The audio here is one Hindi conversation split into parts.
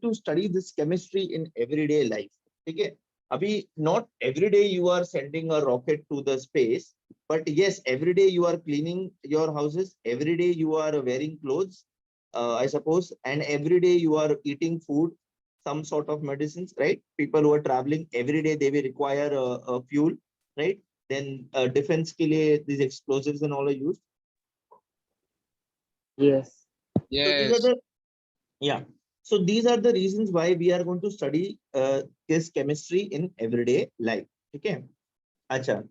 to study this chemistry in everyday life. ठीक है, अभी not every day you are sending a rocket to the space, but yes, every day you are cleaning your houses, every day you are wearing clothes, I suppose, and every day you are eating food, some sort of medicines, right? People who are traveling every day, they will require a fuel, right? Then defense के लिए these explosives and all are used. Yes. So these are the, yeah. So these are the reasons why we are going to study this chemistry in everyday life. Okay. Acha.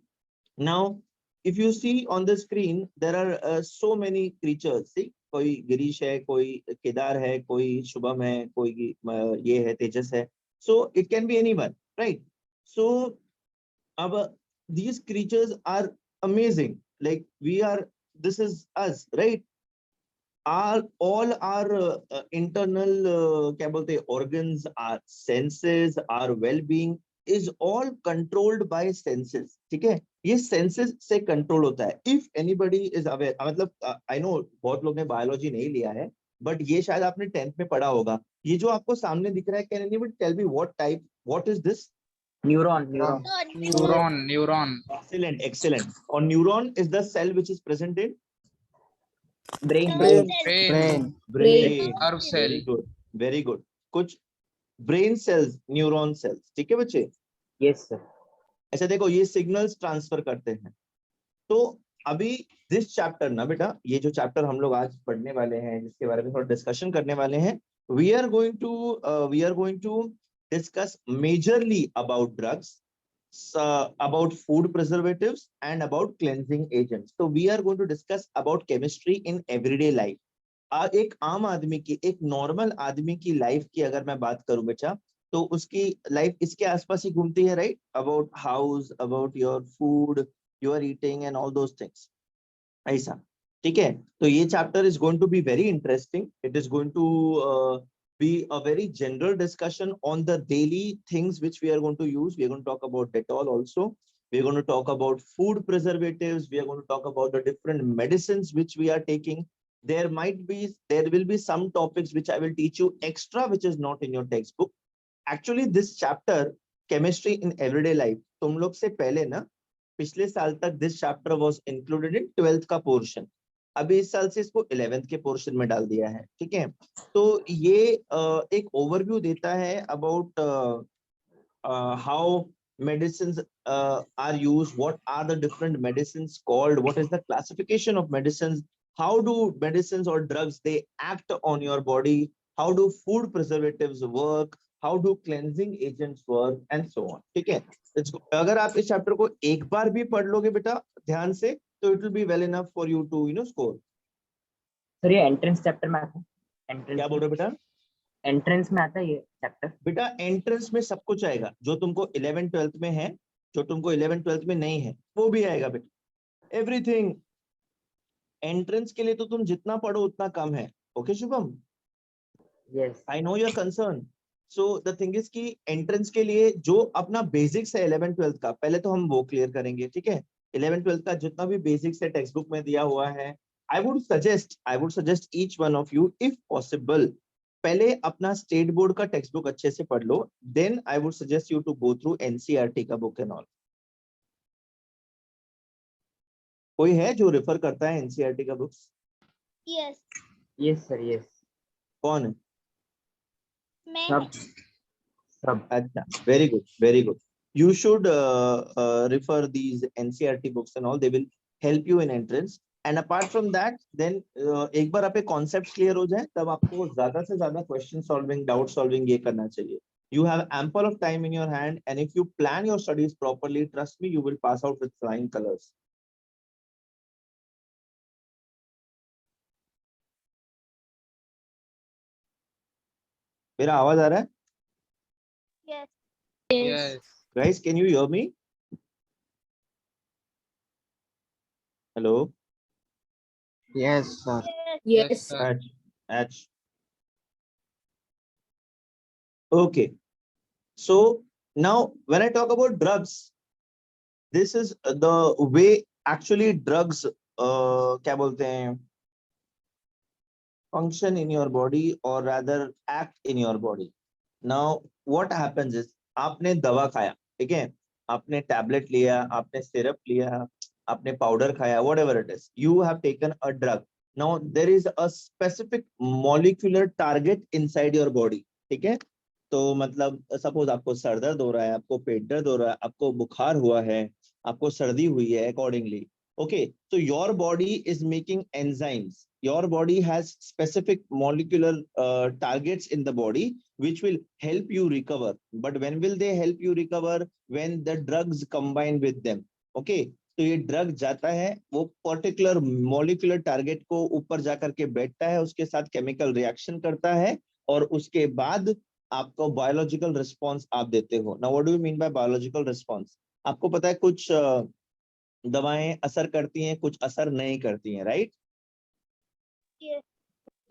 Now, if you see on the screen, there are so many creatures. See, कोई गिरीश है, कोई केदार है, कोई शुभम है, कोई ये है, तेजस है. So it can be anyone, right? So these creatures are amazing. Like we are, this is us, right? All our internal क्या बोलते हैं, organs, our senses, our well-being is all controlled by senses. ठीक है, ये senses से control होता है. If anybody is aware, मतलब I know बहुत लोग ने biology नहीं लिया है, but ये शायद आपने 10th में पढ़ा होगा. ये जो आपको सामने दिख रहा है, can anyone tell me what type, what is this? Neuron. Excellent, excellent. Or neuron is the cell which is present in Brain. Nerve cell. Very good, very good. कुछ brain cells, neuron cells. ठीक है बच्चे? Yes sir. ऐसा देखो, ये signals transfer करते हैं. तो अभी this chapter ना बेटा, ये जो chapter हम लोग आज पढ़ने वाले हैं, जिसके बारे में थोड़ा discussion करने वाले हैं, we are going to discuss majorly about drugs, about food preservatives and about cleansing agents. So we are going to discuss about chemistry in everyday life. एक आम आदमी की, एक नॉर्मल आदमी की लाइफ की अगर मैं बात करूं बेटा, तो उसकी लाइफ इसके आसपास ही घूमती है, right? About house, about your food, you are eating and all those things, ऐसा. ठीक है, तो ये chapter is going to be very interesting. It is going to be a very general discussion on the daily things which we are going to use. We are going to talk about Dettol also. We are going to talk about food preservatives. We are going to talk about the different medicines which we are taking. There will be some topics which I will teach you extra, which is not in your textbook. Actually, this chapter, chemistry in everyday life, तुम लोग से पहले ना, पिछले साल तक this chapter was included in 12th का portion. अभी इस साल से इसको 11th के पोर्शन में डाल दिया है. ठीक है, तो ये एक ओवरव्यू देता है about how medicines are used, what are the different medicines called, what is the classification of medicines, how do medicines or drugs they act on your body, how do food preservatives work, how do cleansing agents work, and so on. ठीक है, अगर आप इस चैप्टर को एक बार भी पढ़ लोगे बेटा ध्यान से, तो it will be well enough for you to score. Sir ये एंट्रेंस चैप्टर में आता है? एंट्रेंस क्या बोल रहे हो बेटा? एंट्रेंस में आता है ये चैप्टर? बेटा एंट्रेंस में सब कुछ आएगा, जो तुमको 11 12th में है, जो तुमको 11 12th में नहीं है, वो भी आएगा बेटा. एवरीथिंग. एंट्रेंस के लिए तो तुम जितना पढ़ो उतना कम है. Okay Shubham? Yes. I know your concern. So the thing is कि एंट्रेंस के लिए जो अपना बेसिक्स है 11 12th का, पहले तो हम वो क्लियर करेंगे. ठीक है, 11 12th का जितना भी बेसिक्स है टेक्स्ट बुक में दिया हुआ है. I would suggest each one of you, if possible, पहले अपना स्टेट बोर्ड का टेक्स्ट बुक अच्छे से पढ़ लो. Then I would suggest you to go through NCERT का बुक and all. कोई है जो रेफर करता है NCERT का books? Yes. Yes sir. Yes. कौन है? मैं. सब. अच्छा, very good, very good. You should refer these NCERT books and all. They will help you in entrance. And apart from that, then एक बार आपके concepts clear हो जाए, तब आपको ज़्यादा से ज़्यादा question solving, doubt solving ये करना चाहिए. You have ample of time in your hand, and if you plan your studies properly, trust me, you will pass out with flying colors. मेरा आवाज आ रहा है? Yes. Yes. Guys, can you hear me? Hello? Yes, sir. Yes. sir. H. Okay. So now when I talk about drugs, this is the way actually drugs क्या बोलते हैं, function in your body or rather act in your body. Now what happens is आपने दवा खाया, ठीक है, आपने टैबलेट लिया, आपने सिरप लिया, आपने पाउडर खाया, whatever it is, you have taken a drug. Now there is a specific molecular target inside your body, ठीक है. तो मतलब सपोज आपको सर दर्द हो रहा है, आपको पेट दर्द हो रहा है, आपको बुखार हुआ है, आपको सर्दी हुई है, accordingly. Okay, so your body is making enzymes. Your body has specific molecular targets in the body which will help you recover. But when will they help you recover? When the drugs combine with them. Okay, तो ये ड्रग जाता है, वो पर्टिकुलर मॉलिक्यूलर टारगेट को ऊपर जाकर के बैठता है, उसके साथ केमिकल रिएक्शन करता है और उसके बाद आपको बायोलॉजिकल रिस्पॉन्स आप देते हो. Now what do you mean by biological response? आपको पता है कुछ दवाएं असर करती हैं, कुछ असर नहीं करती हैं, राइट?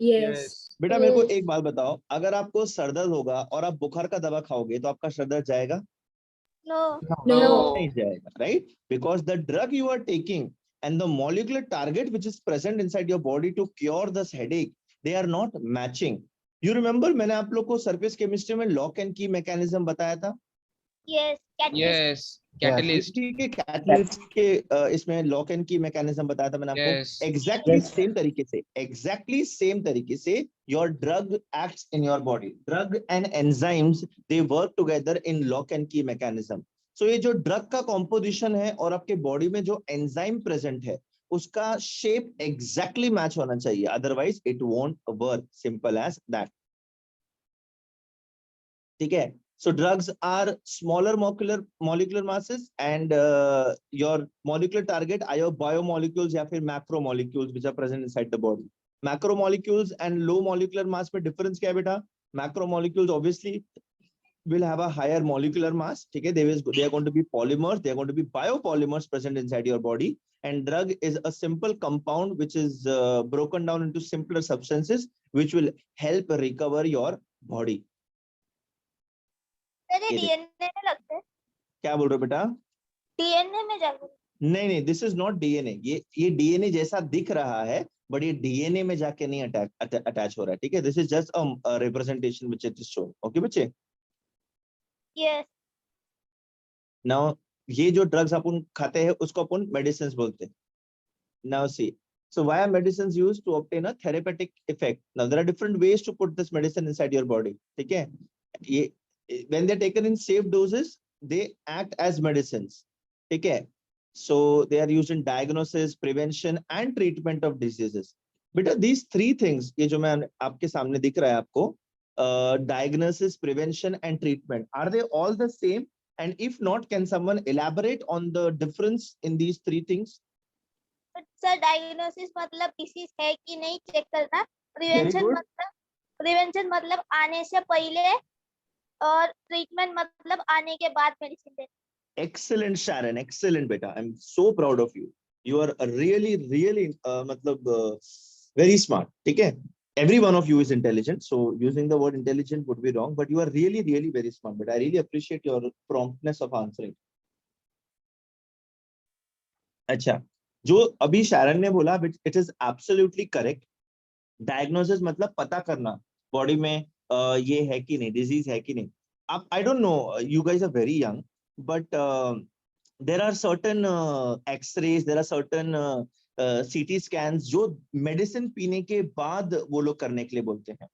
Yes. बेटा मेरे को एक बात बताओ, अगर आपको सर दर्द होगा और आप बुखार का दवा खाओगे तो आपका सर दर्द जाएगा? No. नहीं जाएगा, right? Because the drug you are taking and the molecular target which is present inside your body to cure this headache, they are not matching. You remember मैंने आप लोग को सरफेस केमिस्ट्री में लॉक एंड की मैकेनिज्म बताया था? Yes. Catalyst. Yes. Catalyst. ठीक है, कैटलिस्ट के इसमें लॉक एंड की मैकेनिज्म बताया था मैंने आपको. Yes. Exactly Yes. सेम तरीके से your drug acts in your body. Drug and enzymes they work together in lock and की मैकेनिज्म. सो ये जो ड्रग का कॉम्पोजिशन है और आपके बॉडी में जो एंजाइम प्रेजेंट है उसका शेप एग्जैक्टली मैच होना चाहिए, otherwise it won't work. Simple as that. ठीक है. So drugs are smaller molecular masses and your molecular target are your biomolecules या फिर macromolecules which are present inside the body. Macromolecules and low molecular mass में difference क्या है बेटा? Macromolecules obviously will have a higher molecular mass. ठीक है. They are going to be polymers. They are going to be biopolymers present inside your body. And drug is a simple compound which is broken down into simpler substances which will help recover your body. तेरे डीएनए में लगते हैं? क्या बोल रहे हो बेटा? डीएनए में जाकर? नहीं, दिस इज नॉट डीएनए. ये डीएनए जैसा दिख रहा है बट ये डीएनए में जाके नहीं अटैच हो रहा है. ठीक है. This is just a representation which it is showing. Okay बच्चे? Yes. नाउ ये जो ड्रग्स अपन खाते हैं उसको अपन मेडिसिन्स बोलते हैं. Now see, so why are medicines used? To obtain a therapeutic effect. Now there are different ways to put this medicine inside your body. ठीक है. ये when they're taken in safe doses they act as medicines. ठीक है. So they are used in diagnosis, prevention and treatment of diseases. Beta these three things, ये जो मैं आपके सामने दिख रहा है आपको, diagnosis, prevention and treatment, are they all the same? And if not, can someone elaborate on the difference in these three things? Sir diagnosis मतलब डिसीज है कि नहीं चेक करना. प्रिवेंशन मतलब आने से पहले और ट्रीटमेंट मतलब आने के बाद मेडिसिन देना. Excellent Sharon, excellent beta. I'm so proud of you. You are really मतलब very smart. ठीक है. Every one of you is intelligent, so using the word intelligent would be wrong, but you are really very smart. But I really appreciate your promptness of answering. अच्छा, जो अभी शारन ने बोला it is absolutely correct. Diagnosis मतलब पता करना बॉडी में ये है कि नहीं, डिजीज है कि नहीं. अब I don't know, you guys are very young, but there are certain X-rays, there are certain CT scans जो मेडिसिन पीने के बाद वो लोग करने के लिए बोलते हैं.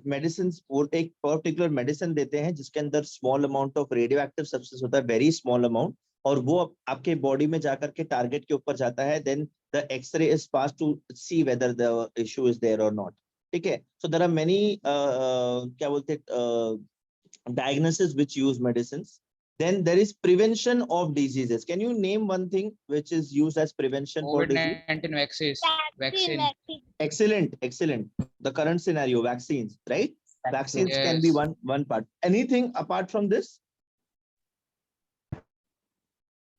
मेडिसिन वो एक पर्टिकुलर मेडिसिन देते हैं जिसके अंदर small amount of radio active substance होता है, वेरी स्मॉल अमाउंट, और वो आपके बॉडी में जाकर के टारगेट के ऊपर जाता है. Then the X-ray is pass to see whether the issue is there और नॉट. ठीक है. सो देयर आर मेनी क्या बोलते हैं diagnosis which use medicines. Then there is prevention of diseases. Can you name one thing which is used as prevention for disease? COVID-19 vaccine. Excellent. The current scenario, vaccines, right? Vaccines can be Yes. one part. Anything apart from this?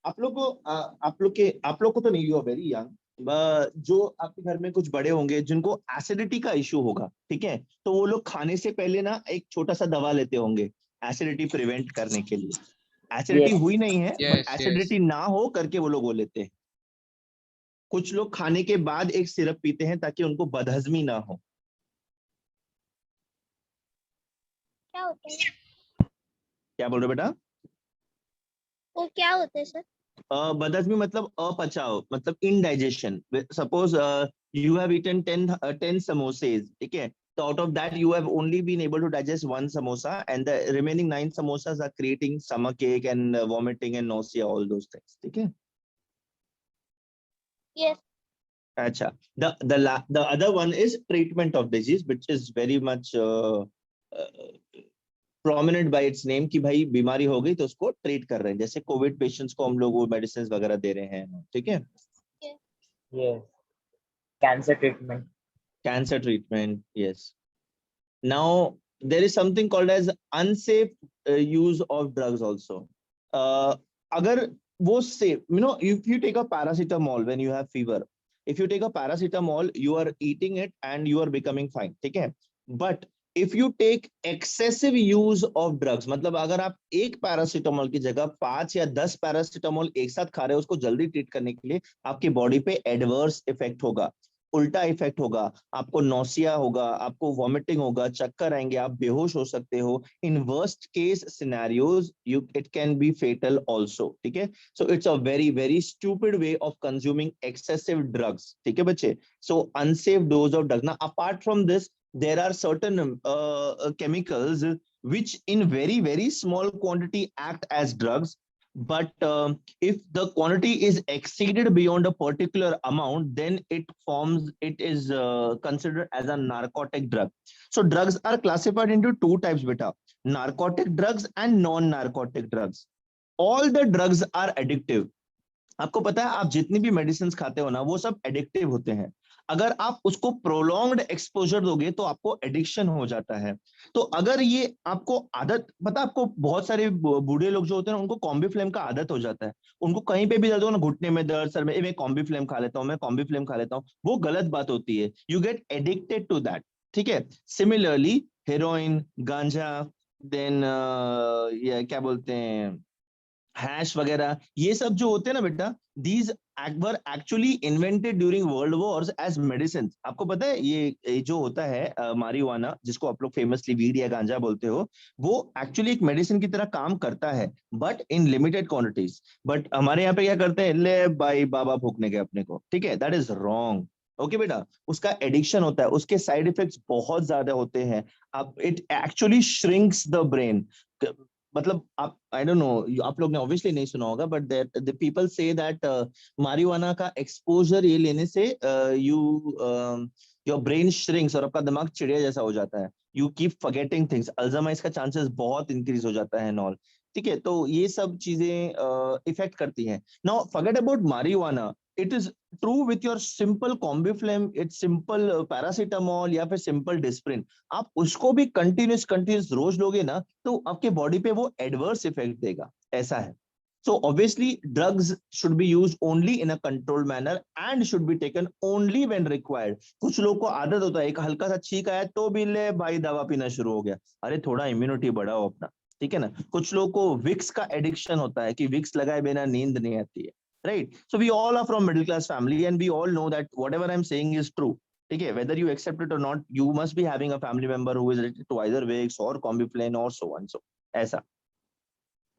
आप लोग को तो नहीं, you are very young. जो आपके घर में कुछ बड़े होंगे जिनको एसिडिटी का इशू होगा, ठीक है, तो वो लोग खाने से पहले ना एक छोटा सा दवा लेते होंगे एसिडिटी प्रिवेंट करने के लिए. Acidity Yes. हुई नहीं है, Yes, एसिडिटी ना हो करके वो लोग वो लेते हैं. कुछ लोग खाने के बाद एक सिरप पीते हैं ताकि उनको बदहजमी ना हो। क्या होता है? क्या बोल रहे हो बेटा? वो क्या होता है सर? बदहजमी मतलब अपचाव, मतलब indigestion. Suppose you have eaten 10 samosas, ठीक है, so out of that you have only been able to digest one samosa and the remaining 9 samosas are creating stomach ache and vomiting and nausea, all those things, ठीक है। Yes. अच्छा, the other one is treatment of disease, which is very much prominent by its name कि भाई बीमारी हो गई तो उसको ट्रीट कर रहे हैं, जैसे कोविड पेशेंट्स को हम लोग वो मेडिसिन वगैरह दे रहे हैं, ठीक है। Yes. Cancer treatment. Cancer treatment, yes. Now there is something called as unsafe use of drugs also. Agar wo safe, you know, if you take a paracetamol when you have fever, if you take a paracetamol, you are eating it and you are becoming fine, ठीक है। But if you take excessive use of drugs, मतलब अगर आप एक पैरासीटामोल की जगह 5 या 10 पैरासीटामोल एक साथ खा रहे हो उसको जल्दी ट्रीट करने के लिए, आपकी बॉडी पे एडवर्स इफेक्ट होगा, उल्टा इफेक्ट होगा, आपको नौसिया होगा, आपको वॉमिटिंग होगा, चक्कर आएंगे, आप बेहोश हो सकते हो। In worst case scenarios it can be fatal also, ठीक है। So it's a very very stupid way of consuming excessive drugs, ठीक है बच्चे। So unsafe dose of drugs. ना apart from this there are certain chemicals which in very very small quantity act as drugs, but if the quantity is exceeded beyond a particular amount, then it is considered as a narcotic drug. So drugs are classified into two types beta, narcotic drugs and non narcotic drugs. All the drugs are addictive. आपको पता है आप जितनी भी मेडिसिन खाते हो ना वो सब एडिक्टिव होते हैं। अगर आप उसको प्रोलॉन्ग्ड एक्सपोजर दोगे तो आपको एडिक्शन हो जाता है। तो अगर ये आपको आदत, पता आपको बहुत सारे बूढ़े लोग जो होते हैं उनको कॉम्बी फ्लेम का आदत हो जाता है, उनको कहीं पे भी दर्द हो ना, घुटने में दर्द, सर में, मैं कॉम्बी फ्लेम खा लेता हूँ, मैं कॉम्बी फ्लेम खा लेता हूँ, वो गलत बात होती है। You get addicted to that, ठीक है। सिमिलरली हेरोइन, गांजा, देन क्या बोलते हैं, हैश वगैरह, ये सब जो होते हैं ना बेटा, these were actually invented during world wars as medicine. आपको पता है ये जो होता है मारिजुआना, जिसको आप लोग फेमसली वीड या गांजा बोलते हो, वो एक्चुअली एक मेडिसिन की तरह काम करता है, but in limited quantities. But हमारे यहाँ पे क्या करते हैं, ले भाई बाबा फूकने के अपने को, ठीक है, दैट इज रॉन्ग। ओके बेटा, उसका एडिक्शन होता है, उसके साइड इफेक्ट्स बहुत ज्यादा होते हैं। अब it actually shrinks the brain. मतलब आप, आई डोंट नो, आप लोग ने ऑब्वियसली नहीं सुना होगा, but the people say that marijuana का एक्सपोजर ये लेने से योर ब्रेन श्रिंक्स और आपका दिमाग चिड़िया जैसा हो जाता है। You keep forgetting things, Alzheimer's का चांसेस बहुत इंक्रीज हो जाता है नॉल, ठीक है। तो ये सब चीजें इफेक्ट करती हैं। Now forget about marijuana, it is true with your simple Combiflam, it's simple paracetamol या फिर सिंपल डिस्प्रिन। आप उसको भी कंटिन्यूस रोज लोगे ना तो आपके बॉडी पे वो एडवर्स इफेक्ट देगा, ऐसा है। So obviously drugs should be used only in a controlled manner and should be taken only when required. कुछ लोग को आदत होता है, एक हल्का सा छींक आया तो भी ले भाई दवा पीना शुरू हो गया, अरे थोड़ा इम्यूनिटी बढ़ाओ अपना, ठीक है ना। कुछ लोग को विक्स का एडिक्शन होता है कि विक्स लगाए बिना नींद नहीं आती है, right? So we all are from middle class family and we all know that whatever I'm saying is true, ठीक है। whether you accept it or not, you must be having a family member who is addicted to either Vicks or Combiflam or so on, so ऐसा।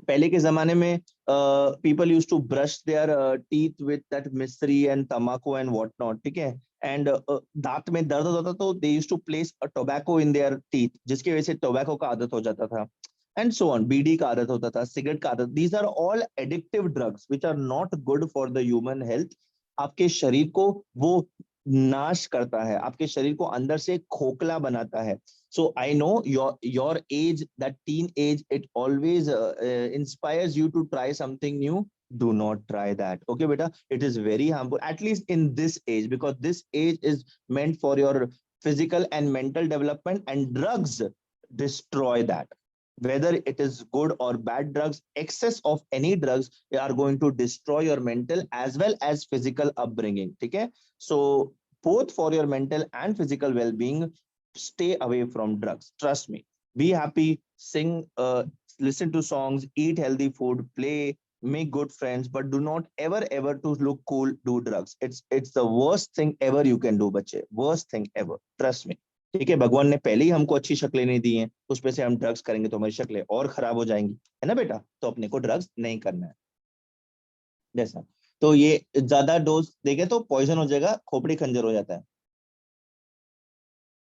पहले के जमाने में people used to brush their teeth with that मिश्री and tobacco and what not, ठीक है। एंड दांत में दर्द होता था तो they used to place a tobacco in their teeth, जिसकी वजह से टोबैको का आदत हो जाता था, एंड सो ऑन। बीड़ी का आदत होता था, सिगरेट का आदत। These are all addictive drugs which are not good for the human health. आपके शरीर को वो नाश करता है, आपके शरीर को अंदर से खोखला बनाता है। So I know your age, that teen age, it always inspires you to try something new. Do not try that, okay beta? It is very harmful, at least in this age, because this age is meant for your physical and mental development, and drugs destroy that. Whether it is good or bad drugs, excess of any drugs are going to destroy your mental as well as physical upbringing, okay? So both for your mental and physical well-being, stay away from drugs. Trust me. Be happy, sing, listen to songs, eat healthy food, play, make good friends, but do not ever to look cool do drugs. It's the worst thing ever you can do बच्चे, worst thing ever, trust me. ठीक है, भगवान ने पहले ही हमको अच्छी शक्लें नहीं दी हैं, उसमें से हम ड्रग्स करेंगे तो हमारी शक्लें और खराब हो जाएंगी, है ना बेटा? तो अपने को ड्रग्स नहीं करना है जैसा। तो ये ज्यादा डोज देंगे तो पॉइजन हो जाएगा, खोपड़ी खंजर हो जाता है।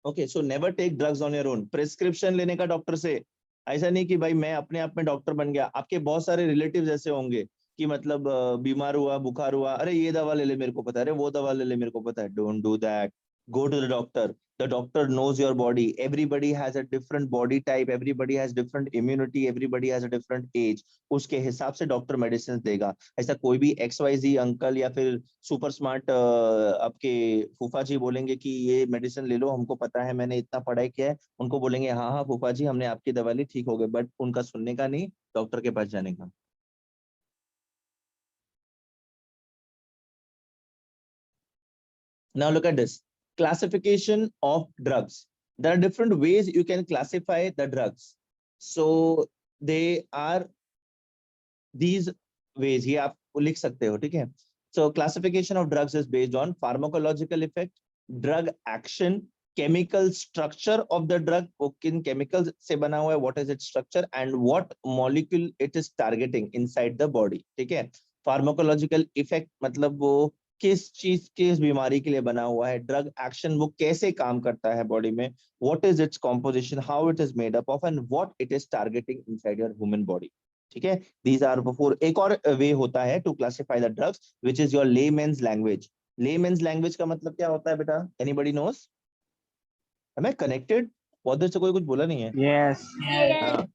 Okay, so never take drugs on your own. Prescription लेने का डॉक्टर से, ऐसा नहीं कि भाई मैं अपने आप में डॉक्टर बन गया। आपके बहुत सारे रिलेटिव्स ऐसे होंगे कि मतलब बीमार हुआ, बुखार हुआ, अरे ये दवा ले ले मेरे को पता है, अरे वो दवा ले ले मेरे को पता है। Don't do that, go to the doctor. The doctor knows your body. Everybody has a different body type, everybody has different immunity, everybody has a different age. उसके हिसाब से डॉक्टर मेडिसिन देगा। ऐसा कोई भी XYZ अंकल या फिर सुपर स्मार्ट आपके फूफा जी बोलेंगे कि ये मेडिसिन ले लो, हमको पता है, मैंने इतना पढ़ाई किया है, उनको बोलेंगे हाँ हाँ फूफा जी हमने आपकी दवा ली, ठीक हो गए, बट उनका सुनने का नहीं, डॉक्टर के पास जाने का। Now look at this. Classification of drugs. There are different ways you can classify the drugs. So they are these ways. ये आप लिख सकते हो, ठीक है? So classification of drugs is based on pharmacological effect, drug action, chemical structure of the drug, वो किन chemicals से बना हुआ है, what is its structure, and what molecule it is targeting inside the body, ठीक है? Pharmacological effect मतलब वो किस चीज किस बीमारी के लिए बना हुआ है, ड्रग एक्शन वो कैसे काम करता है बॉडी में, what is its composition, how it is made up of, and what it is targeting inside your human body, ठीक है? These are four. एक और वे होता है to classify the drugs which is your layman's language. Layman's language का मतलब क्या होता है बेटा? Anybody knows? Am I connected? बहुत देर से कोई कुछ बोला नहीं है। Yes. हाँ,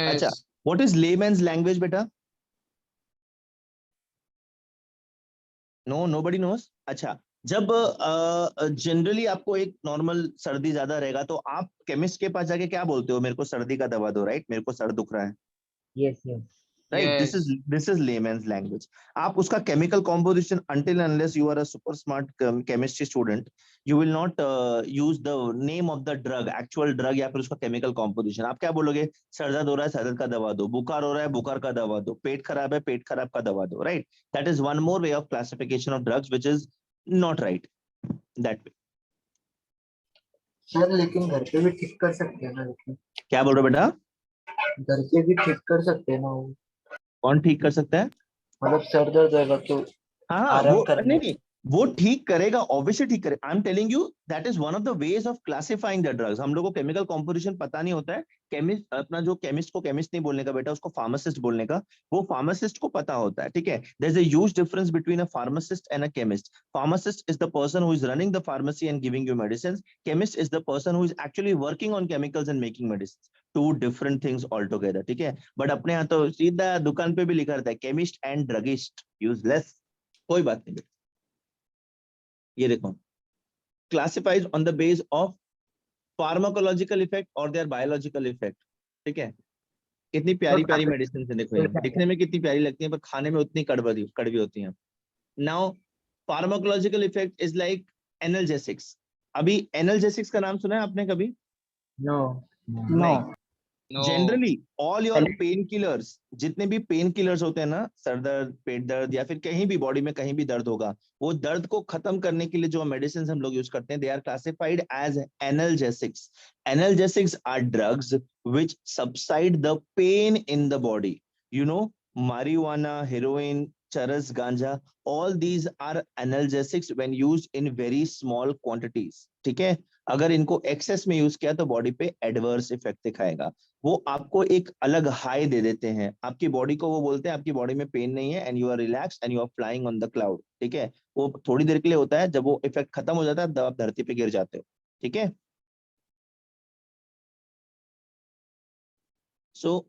अच्छा, Yes. What is layman's language बेटा? No, nobody knows. अच्छा, जब जनरली आपको एक नॉर्मल सर्दी ज्यादा रहेगा तो आप केमिस्ट के पास जाके क्या बोलते हो? मेरे को सर्दी का दवा दो, राइट? मेरे को सर दुख रहा है, Yes, yes. Right? Yes. This is layman's language. आप उसका chemical composition, until unless you are a super smart chemistry student, you will not use the name of the drug, actual drug या फिर उसका केमिकल कॉम्पोजिशन। आप क्या बोलोगे? सर दर्द हो रहा है, सर दर्द का दवा दो, बुखार हो रहा है, बुखार का दवा दो, पेट खराब है, पेट खराब का दवा दो, right? That is one more way of classification of drugs which is not right that way. Sir लेकिन घर पे भी ठीक कर सकते हैं ना, लेकिन क्या बोल रहे हो बेटा? घर पे भी ठीक कर सकते हैं ना वो, कौन ठीक कर सकता है? मतलब सर दर्द होगा तो हाँ, आराम वो करने नहीं, वो ठीक करेगा, ऑब्वियसली ठीक करेगा। I am telling you that is one of the ways of classifying the drugs. हम लोग को केमिकल कॉम्पोजिशन पता नहीं होता है। केमिस्ट, अपना जो केमिस्ट को केमिस्ट नहीं बोलने का बेटा, उसको फार्मासिस्ट बोलने का, वो फार्मासिस्ट को पता होता है, ठीक है? There is a huge difference between a pharmacist and a chemist. Pharmacist is the person who is running the pharmacy and giving you medicine. Chemist is the person who is actually working on chemicals and making medicine. Two different things all together, ठीक है? बट अपने यहाँ तो सीधा दुकान पे भी लिखा रहता है केमिस्ट एंड ड्रगिस्ट, यूजलेस। कोई बात नहीं बेटा, ये देखो, classifies on the base of pharmacological effect और देयर बायोलॉजिकल इफेक्ट, ठीक है? कितनी प्यारी प्यारी मेडिसिन है, देखो ये दिखने में कितनी प्यारी लगती है पर खाने में उतनी कड़वी होती हैं। Now pharmacological effect is like analgesics. अभी एनाल्जेसिक्स का नाम सुना है आपने कभी? No. No No. Generally all your Pellets. Pain killers, जितने भी पेन किलर्स होते हैं ना, सर दर्द, पेट दर्द या फिर कहीं भी बॉडी में कहीं भी दर्द होगा, वो दर्द को खत्म करने के लिए जो मेडिसिन हम लोग यूज करते हैं, they are classified as analgesics. Analgesics are drugs which subside the pain in the body. You know, marijuana, heroin, charas, ganja, all these are analgesics when used in very small quantities, ठीक है? अगर इनको एक्सेस में यूज किया तो बॉडी पे एडवर्स इफेक्ट दिखाएगा। वो आपको एक अलग हाई दे देते हैं, आपकी बॉडी को वो बोलते हैं आपकी बॉडी में पेन नहीं है and you are relax and you are flying on the cloud, ठीक है? वो थोड़ी देर के लिए होता है, जब वो इफेक्ट खत्म हो जाता है तब आप धरती पे गिर जाते हो, ठीक है? सो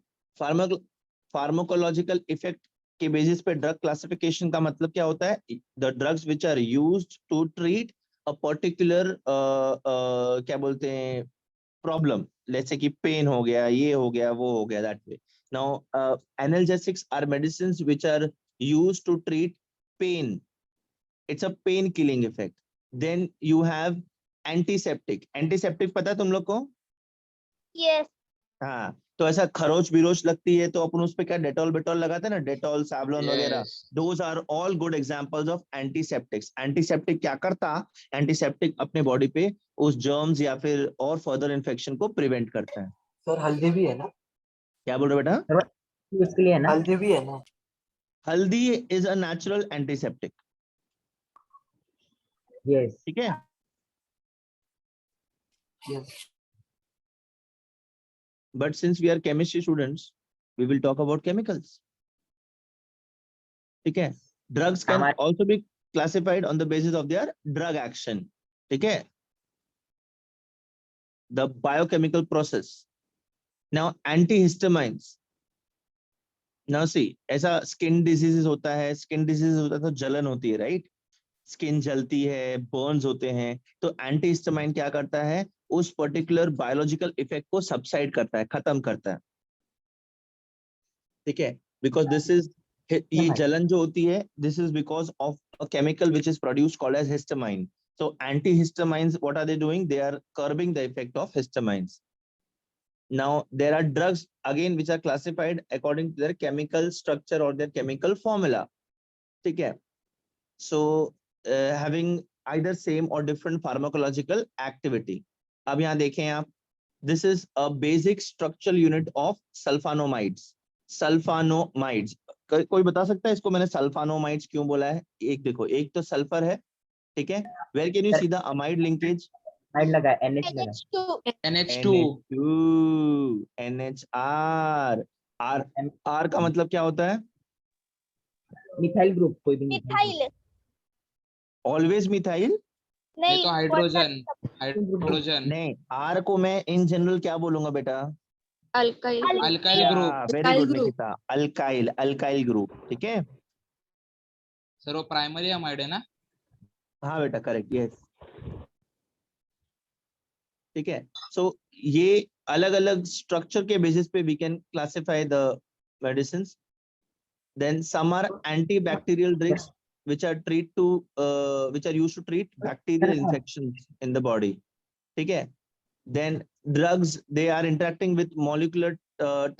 फार्माकोलॉजिकल इफेक्ट के बेसिस पे ड्रग क्लासिफिकेशन का मतलब क्या होता है? The drugs which are used to treat a particular क्या बोलते हैं प्रॉब्लम, जैसे कि पेन हो गया, ये हो गया, वो हो गया, that way. Now analgesics are medicines which are used to treat pain, it's a pain killing effect. Then you have antiseptic. Antiseptic पता है तुम लोग को? यस। हाँ, तो ऐसा खरोच बिरोच लगती है तो अपन उस पे क्या डेटॉल बेटॉल लगाते हैं ना, डेटॉल साबुन वगैरह। Yes. Those are all good examples of antiseptics. Antiseptic क्या करता, एंटीसेप्टिक अपने बॉडी पे उस जर्म्स या फिर और फर्दर इन्फेक्शन को प्रिवेंट करता है। सर हल्दी भी है ना? क्या बोल रहे बेटा? उसके लिए है ना? हल्दी भी है ना? हल्दी is a natural antiseptic, yes. ठीक है। Yes. But since we are chemistry students, we will talk about chemicals. ठीक है। Drugs can हमारे also be classified on the basis of their drug action. ठीक है। The biochemical process. Now antihistamines. Now see, ऐसा skin diseases होता है, skin diseases होता है तो जलन होती है, right? स्किन जलती है, बर्न्स होते हैं, तो एंटीहिस्टामाइन क्या करता है, उस पर्टिकुलर बायोलॉजिकल इफेक्ट को सबसाइड करता है, खत्म करता है। ठीक है, बिकॉज दिस इज, ये जलन जो होती है, this is because of a chemical which is produced called as histamine. So antihistamines, what are they doing? They are curbing the effect of histamines. Now there are drugs again which are classified according to their chemical structure or their chemical formula. ठीक है, so having either same or different pharmacological activity. अब यहाँ देखें आप, this is a basic structural unit of sulfonamides. सल्फानोमाइड्स, कोई बता सकता है इसको मैंने सल्फानोमाइड्स क्यों बोला है? एक देखो, एक तो सल्फर है, ठीक है, where can you see the amide linkage? Side लगा, NH लगा। NH2 NH2. NHR। R का मतलब क्या होता है? मिथाइल ग्रुप, कोई भी मिथाइल मिथाइल ऑलवेज मिथाइल? ये नहीं, तो हाइड्रोजन। नहीं, R को मैं इन जनरल क्या बोलूंगा बेटा? Alkyl alkyl group. Very good Nikita, alkyl, alkyl group, ठीक है। सर वो प्राइमरी अमाइड है ना? हाँ बेटा, करेक्ट, यस, ठीक है। सो ये अलग अलग स्ट्रक्चर के बेसिस पे we can classify the medicines. Then some are antibacterial drugs which are which are used to treat bacterial infections in the body, ठीक है। then drugs, they are interacting with molecular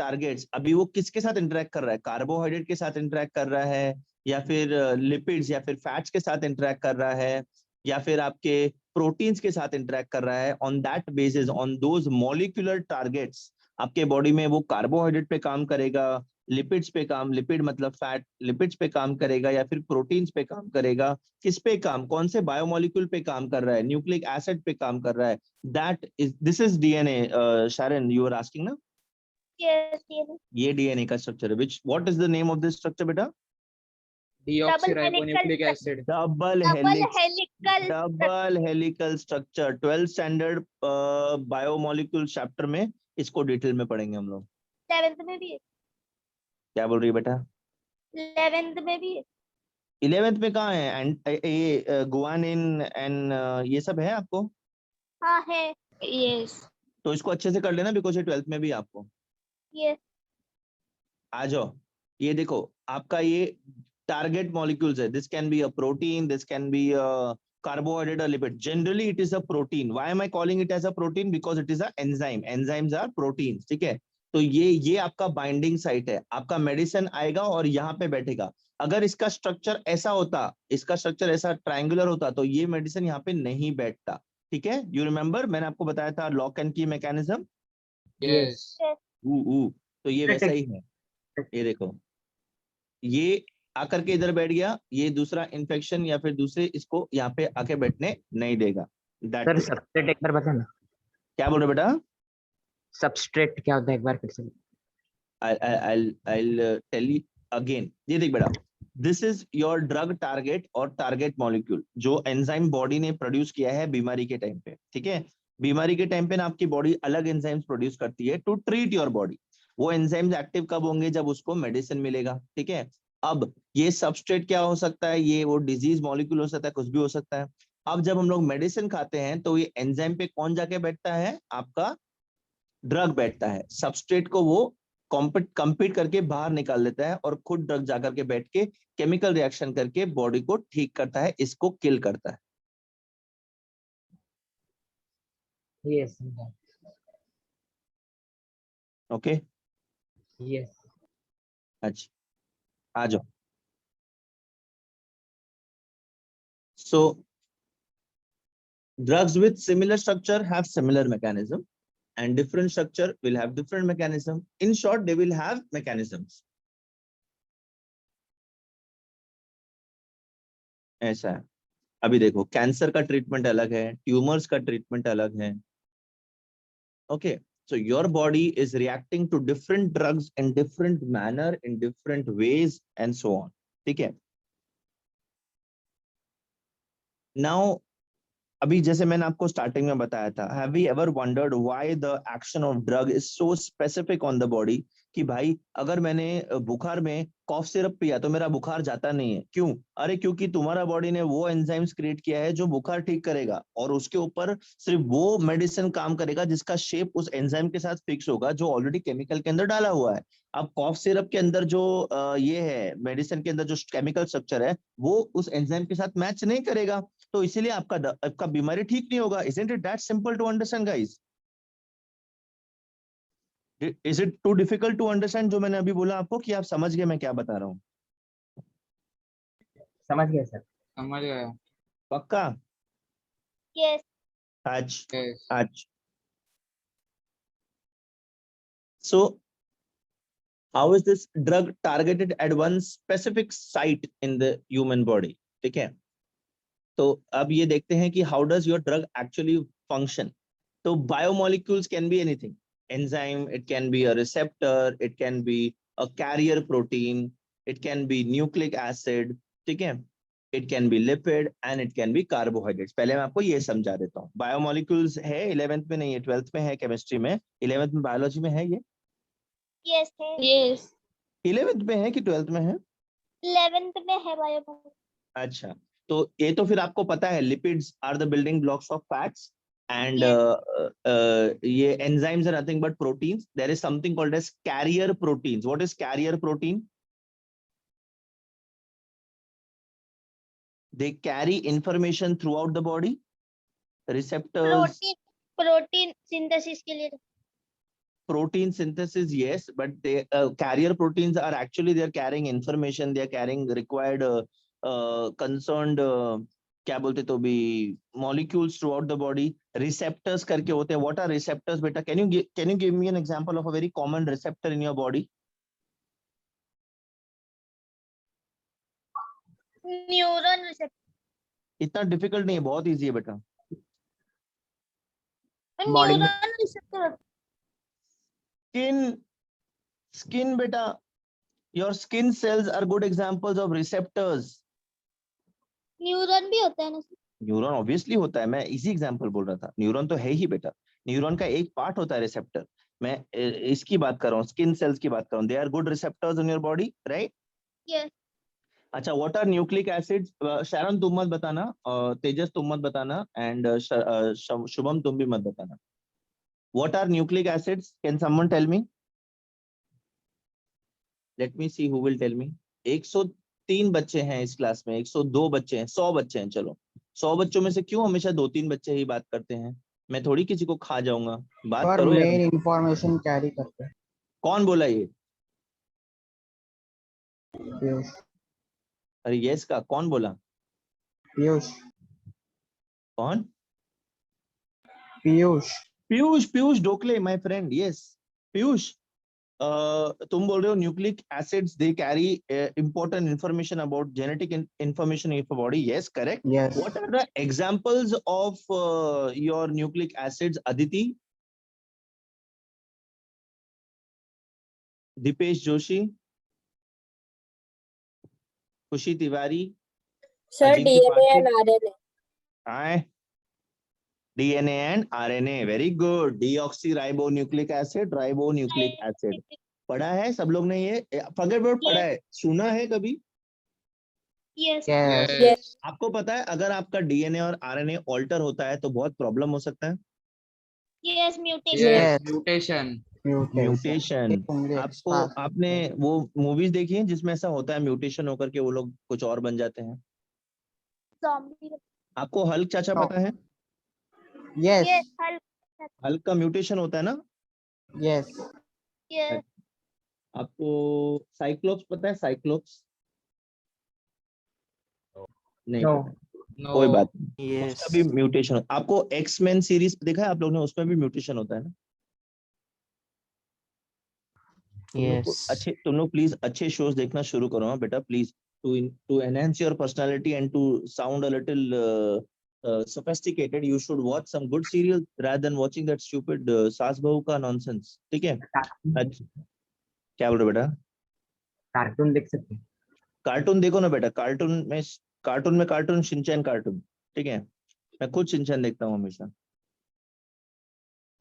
targets. अभी वो किसके साथ इंटरेक्ट कर रहा है? कार्बोहाइड्रेट के साथ इंटरेक्ट कर रहा है, या फिर लिपिड्स या फिर फैट्स के साथ इंटरेक्ट कर रहा है, या फिर आपके प्रोटीन्स के साथ इंटरेक्ट कर रहा है। On that basis, on those molecular targets, आपके बॉडी में वो कार्बोहाइड्रेट पे काम करेगा, लिपिड्स पे काम, लिपिड मतलब फैट, लिपिड्स पे काम करेगा, या फिर प्रोटीन्स पे काम करेगा। किस पे काम, कौन से बायोमोलिक्यूल पे काम कर रहा है? न्यूक्लिक एसिड पे काम कर रहा है। That is, this is DNA. Sharon, you were asking ना? yes, ये DNA का स्ट्रक्चर है। Which, what is the name of this structure बेटा? Deoxyribonucleic acid. Double helical structure। 12th standard biomolecule chapter में इसको डिटेल में पढ़ेंगे हम लोग। 11th में भी है, क्या बोल रही है बेटा? 11th में भी है। 11th में कहाँ है? एंड ये गुआनिन एंड ये सब है आपको? हाँ है, यस तो इसको अच्छे से कर लेना, बिकॉज ये 12th में भी आपको। यस। आ जाओ, ये देखो आपका ये टारगेट मॉलिक्यूल्स है। This can be a protein, this can be a carbohydrate or lipid. Generally it is a protein. Why am I calling it as a protein? Because it is a enzyme. Enzymes are proteins, ठीक है। तो ये आपका बाइंडिंग साइट है, आपका मेडिसिन आएगा और यहाँ पे बैठेगा। अगर इसका स्ट्रक्चर ऐसा होता, इसका स्ट्रक्चर ऐसा ट्रायंगुलर होता, तो ये मेडिसिन यहाँ पे नहीं बैठता, ठीक है। यू रिमेम्बर, मैंने आपको बताया था लॉक एंड की मैकेनिज्म। Yes. तो ये वैसा ही है। ये देखो, ये आकर के इधर बैठ गया, ये दूसरा इन्फेक्शन या फिर दूसरे इसको यहाँ पे आके बैठने नहीं देगा। सर सबस्ट्रेट एक बार बताना। क्या बोल रहे बेटा? सबस्ट्रेट क्या होता है एक बार फिर से? I'll tell you again. ये देख बेटा, this is your drug target और टारगेट मॉलिक्यूल जो एंजाइम बॉडी ने प्रोड्यूस किया है बीमारी के टाइम पे, ठीक है। बीमारी के टाइम पे ना आपकी बॉडी अलग एंजाइम्स प्रोड्यूस करती है टू ट्रीट योर बॉडी। वो एंजाइम्स एक्टिव कब होंगे? जब उसको मेडिसिन मिलेगा, ठीक है। अब ये सबस्ट्रेट क्या हो सकता है? ये वो डिजीज मॉलिक्यूल हो सकता है, कुछ भी हो सकता है। अब जब हम लोग मेडिसिन खाते हैं तो ये एंजाइम पे कौन जाके बैठता है? आपका ड्रग बैठता है। सबस्ट्रेट को वो कम्पीट करके बाहर निकाल देता है और खुद ड्रग जाकर के बैठ के केमिकल रिएक्शन करके बॉडी को ठीक करता है, इसको किल करता है। यस। Okay Yes. अच्छा आ जाओ. So drugs with similar structure have similar mechanism and different structure will have different mechanism. In short, they will have mechanisms. ऐसा है. अभी देखो कैंसर का ट्रीटमेंट अलग है, ट्यूमर्स का ट्रीटमेंट अलग है. Okay, so your body is reacting to different drugs in different manner, in different ways and so on. ठीक है. Now अभी जैसे मैंने आपको स्टार्टिंग में बताया था, have you ever wondered why the action of drug is so specific on the body, कि भाई अगर मैंने बुखार में कॉफ सिरप पिया तो मेरा बुखार जाता नहीं है. क्यों? अरे क्योंकि तुम्हारा बॉडी ने वो एंजाइम्स क्रिएट किया है जो बुखार ठीक करेगा, और उसके ऊपर सिर्फ वो मेडिसिन काम करेगा जिसका शेप उस एंजाइम के साथ फिक्स होगा जो ऑलरेडी केमिकल के अंदर डाला हुआ है. अब कॉफ सिरप के अंदर जो ये है, मेडिसिन के अंदर जो केमिकल स्ट्रक्चर है वो उस एंजाइम के साथ मैच नहीं करेगा, तो इसीलिए आपका बीमारी ठीक नहीं होगा. Isn't it that simple to understand, guys? Is it too difficult to understand जो मैंने अभी बोला आपको, कि आप समझ गए मैं क्या बता रहा हूँ? समझ गया सर. समझ गया. पक्का? Yes. आज Yes. आज So how is this drug targeted at one specific site in the human body? ठीक है. तो अब ये देखते हैं कि how does your drug actually function? तो biomolecules can be anything. Enzyme, it can be a receptor, it can be a carrier protein, it can be nucleic acid, ठीक है. It can be lipid and it can be carbohydrates. पहले मैं आपको ये समझा देता हूँ. Biomolecules है 11th में नहीं है, 12th में है केमिस्ट्री में. 11th में बायोलॉजी में है ये. Yes है. Yes. 11th में है कि 12th में है? 11th में है बायोलॉजी. अच्छा, तो ये तो फिर आपको पता है lipids are the building blocks of fats and ये enzymes are nothing but proteins. There is something called as carrier proteins. What is carrier protein? They carry information throughout the body. Receptors. Protein synthesis के लिए. Protein synthesis, yes, but they carrier proteins are actually they are carrying information, they are carrying required concerned क्या बोलते तो भी molecules throughout the body. Receptors करके होते हैं. What are receptors बेटा? Can you give me an example of a very common receptor in your body? Neuron receptor. इतना difficult नहीं है, बहुत easy है बेटा. Body में- न्यूरॉन रिसेप्टर. Skin बेटा, your skin cells are good examples of receptors. Neuron भी होता है ना. न्यूरॉन ऑब्वियसली होता है, मैं इसी एग्जांपल बोल रहा था. न्यूरॉन तो है ही बेटा. न्यूरॉन का एक पार्ट होता है रिसेप्टर. मैं इसकी बात कर रहा हूँ, स्किन सेल्स की बात कर रहा हूँ. They are good receptors in your body, right? Yes. अच्छा, what are nucleic acids? Sharan तुम मत बताना, तेजस तुम मत बताना, एंड शुभम तुम भी मत बताना. What are nucleic acids? Can someone tell me? Let me see who will tell me. 103 बच्चे हैं इस क्लास में, 102 बच्चे हैं, 100 बच्चे हैं. चलो 100 बच्चों में से क्यों हमेशा 2-3 बच्चे ही बात करते हैं? मैं थोड़ी किसी को खा जाऊंगा. बात पर करो यार. मेन इंफॉर्मेशन कैरी करते हैं. कौन बोला ये? पीयूष. अरे यस का कौन बोला? पीयूष. कौन? Piyush. Piyush Dokle, my friend. Yes Piyush, तुम बोल रहे हो nucleic acids they carry important information about genetic information in body. Yes correct. Yes. What are the examples of your nucleic acids? Aditi, Deepesh Joshi, Khushi Tiwari, sir Ajinkya DNA and Patil. RNA. Hi. DNA and RNA, very good. Deoxyribonucleic acid, ribonucleic acid. पढ़ा है सब लोग ने ये? forget about पढ़ा है, सुना है कभी? Yes. यस. यस. आपको पता है अगर आपका DNA और RNA ऑल्टर होता है तो बहुत प्रॉब्लम हो सकता है. Yes. Mutation. Yes. Yes. Mutation. Mutation. Mutation. आपको आपने वो मूवीज देखी है जिसमें ऐसा होता है, म्यूटेशन होकर के वो लोग कुछ और बन जाते हैं? Zombie. आपको हल्क चाचा हाँ. पता है? यस. Yes. Hulk. हल्क का म्यूटेशन होता है ना? यस. ये आपको साइक्लोप्स पता है? साइक्लोप्स नहीं No. पता, कोई बात नहीं। Yes. उसका भी म्यूटेशन, आपको एक्समैन सीरीज देखा है आप लोग ने? उसमें भी म्यूटेशन होता है ना। Yes. तुम लोग प्लीज अच्छे शोज देखना शुरू करो हाँ बेटा please, to enhance your personality and to sound a little sophisticated, you should watch some good serials rather than watching that stupid सास बहू का nonsense, ठीक है? अच्छा, क्या बोल रहे हो बेटा? कार्टून देख सकते हैं। कार्टून देखो ना बेटा, कार्टून शिनचैन कार्टून, ठीक है? मैं खुद शिनचैन देखता हूँ हमेशा।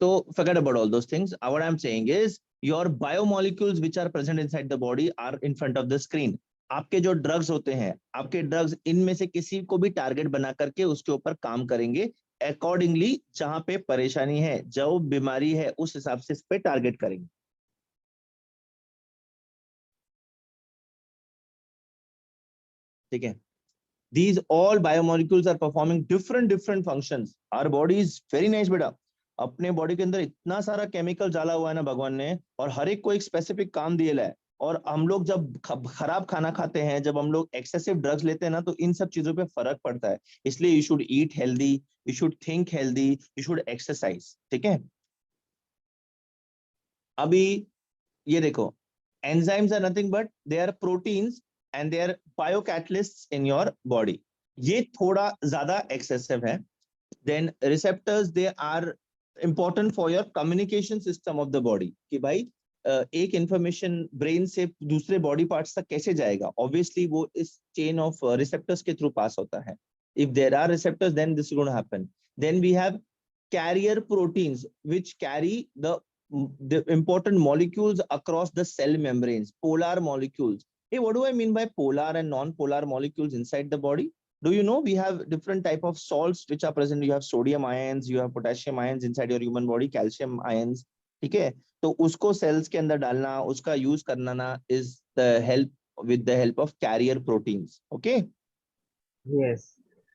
तो forget about all those things. What I'm saying is your biomolecules which are present inside the body are in front of the screen. आपके जो ड्रग्स होते हैं, आपके ड्रग्स इनमें से किसी को भी टारगेट बना करके उसके ऊपर काम करेंगे अकॉर्डिंगली, जहां पे परेशानी है, जो बीमारी है, उस हिसाब से इस पे टारगेट करेंगे। ठीक है? These all biomolecules are performing different functions. Our body is very nice बेटा, अपने बॉडी के अंदर इतना सारा केमिकल डाला हुआ है ना भगवान ने, और हर एक को एक स्पेसिफिक काम दिया है। और हम लोग जब खराब खाना खाते हैं, जब हम लोग एक्सेसिव ड्रग्स लेते हैं ना, तो इन सब चीजों पे फर्क पड़ता है। इसलिए you should eat healthy, you should think healthy, you should exercise, ठीक है? अभी ये देखो, enzymes are nothing but they are proteins and they are biocatalysts in your body. ये थोड़ा ज्यादा एक्सेसिव है। Then receptors, they are important for your communication system of the body, कि भाई एक इंफॉर्मेशन ब्रेन से दूसरे बॉडी पार्ट्स तक कैसे जाएगा, ऑब्वियसली वो इस चेन ऑफ रिसेप्टर्स के थ्रू पास होता है। If there are receptors then this is going to happen. Then we have carrier proteins which carry the important molecules across the cell membranes, polar molecules. Hey, what do I mean by polar and non-polar molecules inside the body? Do you know we have different type of salts which are present? You have sodium ions, you have potassium ions inside your human body, calcium ions, ठीक है? तो उसको cells के अंदर डालना, उसका use करना ना is the help, with the help of carrier proteins, okay? Yes.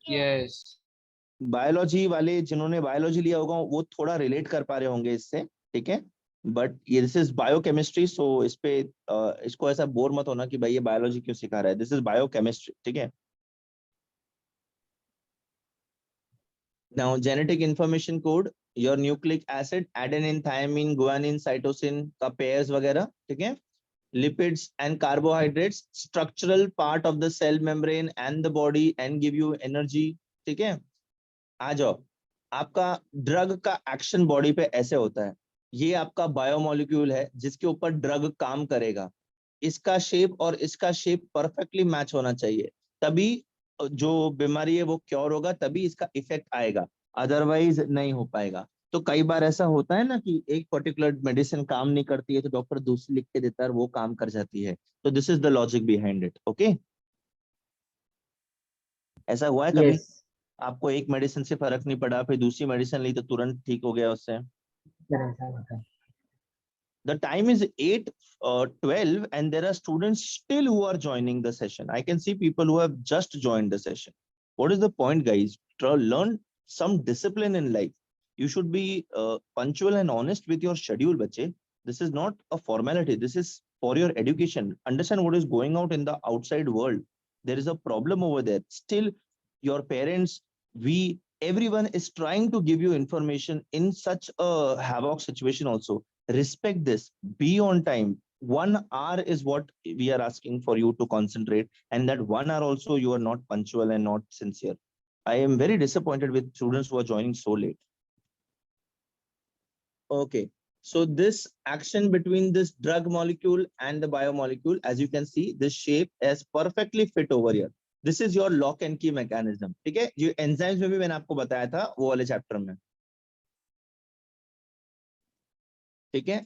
Yes. Biology वाले जिन्होंने बायोलॉजी लिया होगा वो थोड़ा रिलेट कर पा रहे होंगे इससे, ठीक है? बट ये दिस इज बायोकेमिस्ट्री, सो इस पे इसको ऐसा बोर मत होना कि भाई ये बायोलॉजी क्यों सिखा रहा है, दिस इज बायोकेमिस्ट्री, ठीक है? Now, genetic information code, your nucleic acid, adenine, thymine, guanine, cytosine का pairs वगैरह, ठीक है? Lipids and carbohydrates, structural part of the cell membrane and the body and give you energy, ठीक है? आ जाओ, आपका ड्रग का एक्शन बॉडी पे ऐसे होता है। ये आपका बायोमोलिक्यूल है जिसके ऊपर ड्रग काम करेगा। इसका शेप और इसका शेप परफेक्टली मैच होना चाहिए, तभी जो बीमारी है वो क्योर होगा, तभी इसका इफेक्ट आएगा, अदरवाइज नहीं हो पाएगा। तो कई बार ऐसा होता है ना कि एक पर्टिकुलर मेडिसिन काम नहीं करती है तो डॉक्टर दूसरी लिख के देता है और वो काम कर जाती है। तो this is the logic behind it, okay? ऐसा हुआ है कभी? Yes. आपको एक मेडिसिन से फर्क नहीं पड़ा, फिर दूसरी मेडिसिन ली तो तुरंत ठीक हो गया उससे? सर ऐसा होता है। The time is 8:12 and there are students still who are joining the session. I can see people who have just joined the session. What is the point, guys? Learn some discipline in life. You should be punctual and honest with your schedule, bache. This is not a formality. This is for your education. Understand what is going out in the outside world. There is a problem over there. Still, your parents, everyone is trying to give you information in such a havoc situation also. Respect this, be on time. 1 hour is what we are asking for you to concentrate, and that 1 hour also you are not punctual and not sincere. I am very disappointed with students who are joining so late. Okay, so this action between this drug molecule and the biomolecule, as you can see, this shape is perfectly fit over here. This is your lock and key mechanism, ठीक है? ये enzymes में भी मैंने आपको बताया था वो वाले चैप्टर में, ठीक है?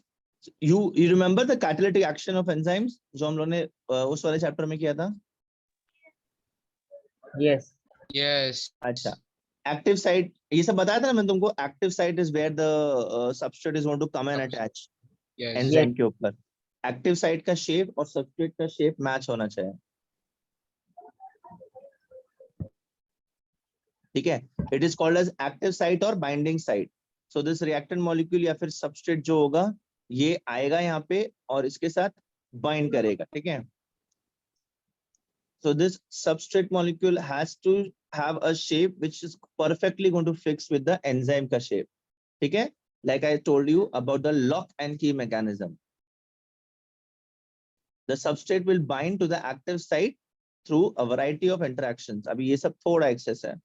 You remember the catalytic action of enzymes जो हम लोगों ने उस वाले चैप्टर में किया था? Yes. Yes. अच्छा, एक्टिव साइट ये सब बताया था ना मैंने तुमको। Active site is where the substrate is going to come and attach Yes. Enzyme के ऊपर। एक्टिव साइट का शेप और सबस्ट्रेट का शेप मैच होना चाहिए, ठीक है? It is called as active site और binding site. So this reactant molecule या फिर सबस्ट्रेट जो होगा ये आएगा यहाँ पे और इसके साथ बाइंड करेगा, ठीक है। So this substrate molecule has to have a shape which is perfectly going to fix with the enzyme का shape, ठीक है। Like I told you about the lock and key mechanism. The substrate will bind to the active site through a variety of interactions. अभी ये सब थोड़ा excess है,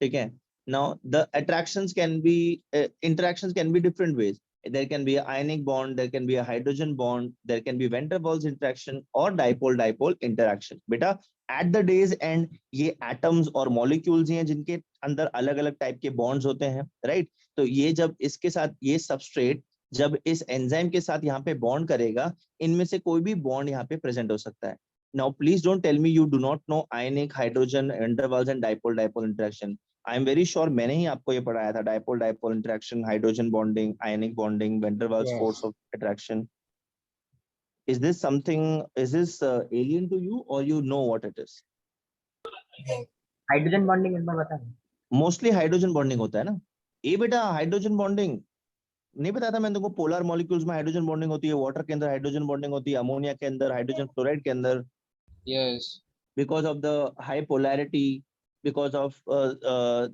ठीक है। Now the interactions can be different ways. There can be an ionic bond, there can be a hydrogen bond, there can be van der Waals interaction or dipole-dipole interaction. बेटा at the day's end ये atoms और molecules ही हैं जिनके अंदर अलग-अलग टाइप के bonds होते हैं, right? तो ये जब इसके साथ ये substrate जब इस एंजाइम के साथ यहाँ पे बॉन्ड करेगा, इनमें से कोई भी बॉन्ड यहाँ पे प्रेजेंट हो सकता है। Now please don't tell me you do not know ionic, hydrogen, van der Waals and dipole-dipole interaction. I am very sure मैंने ही आपको ये पढ़ाया था, dipole-dipole interaction, hydrogen bonding, ionic bonding, van der Waals Yes. force of attraction. Is this alien to you or you know what it is? Hydrogen bonding एक बार बता दो। मोस्टली हाइड्रोजन बॉन्डिंग होता है ना। ये बेटा हाइड्रोजन बॉन्डिंग नहीं बताया था मैंने तुमको, पोलर मॉलिक्यूल्स में हाइड्रोजन बॉन्डिंग होती है, वाटर के अंदर हाइड्रोजन बॉन्डिंग होती है, अमोनिया के अंदर, हाइड्रोजन क्लोराइड के अंदर, Yes. because of the high polarity, because of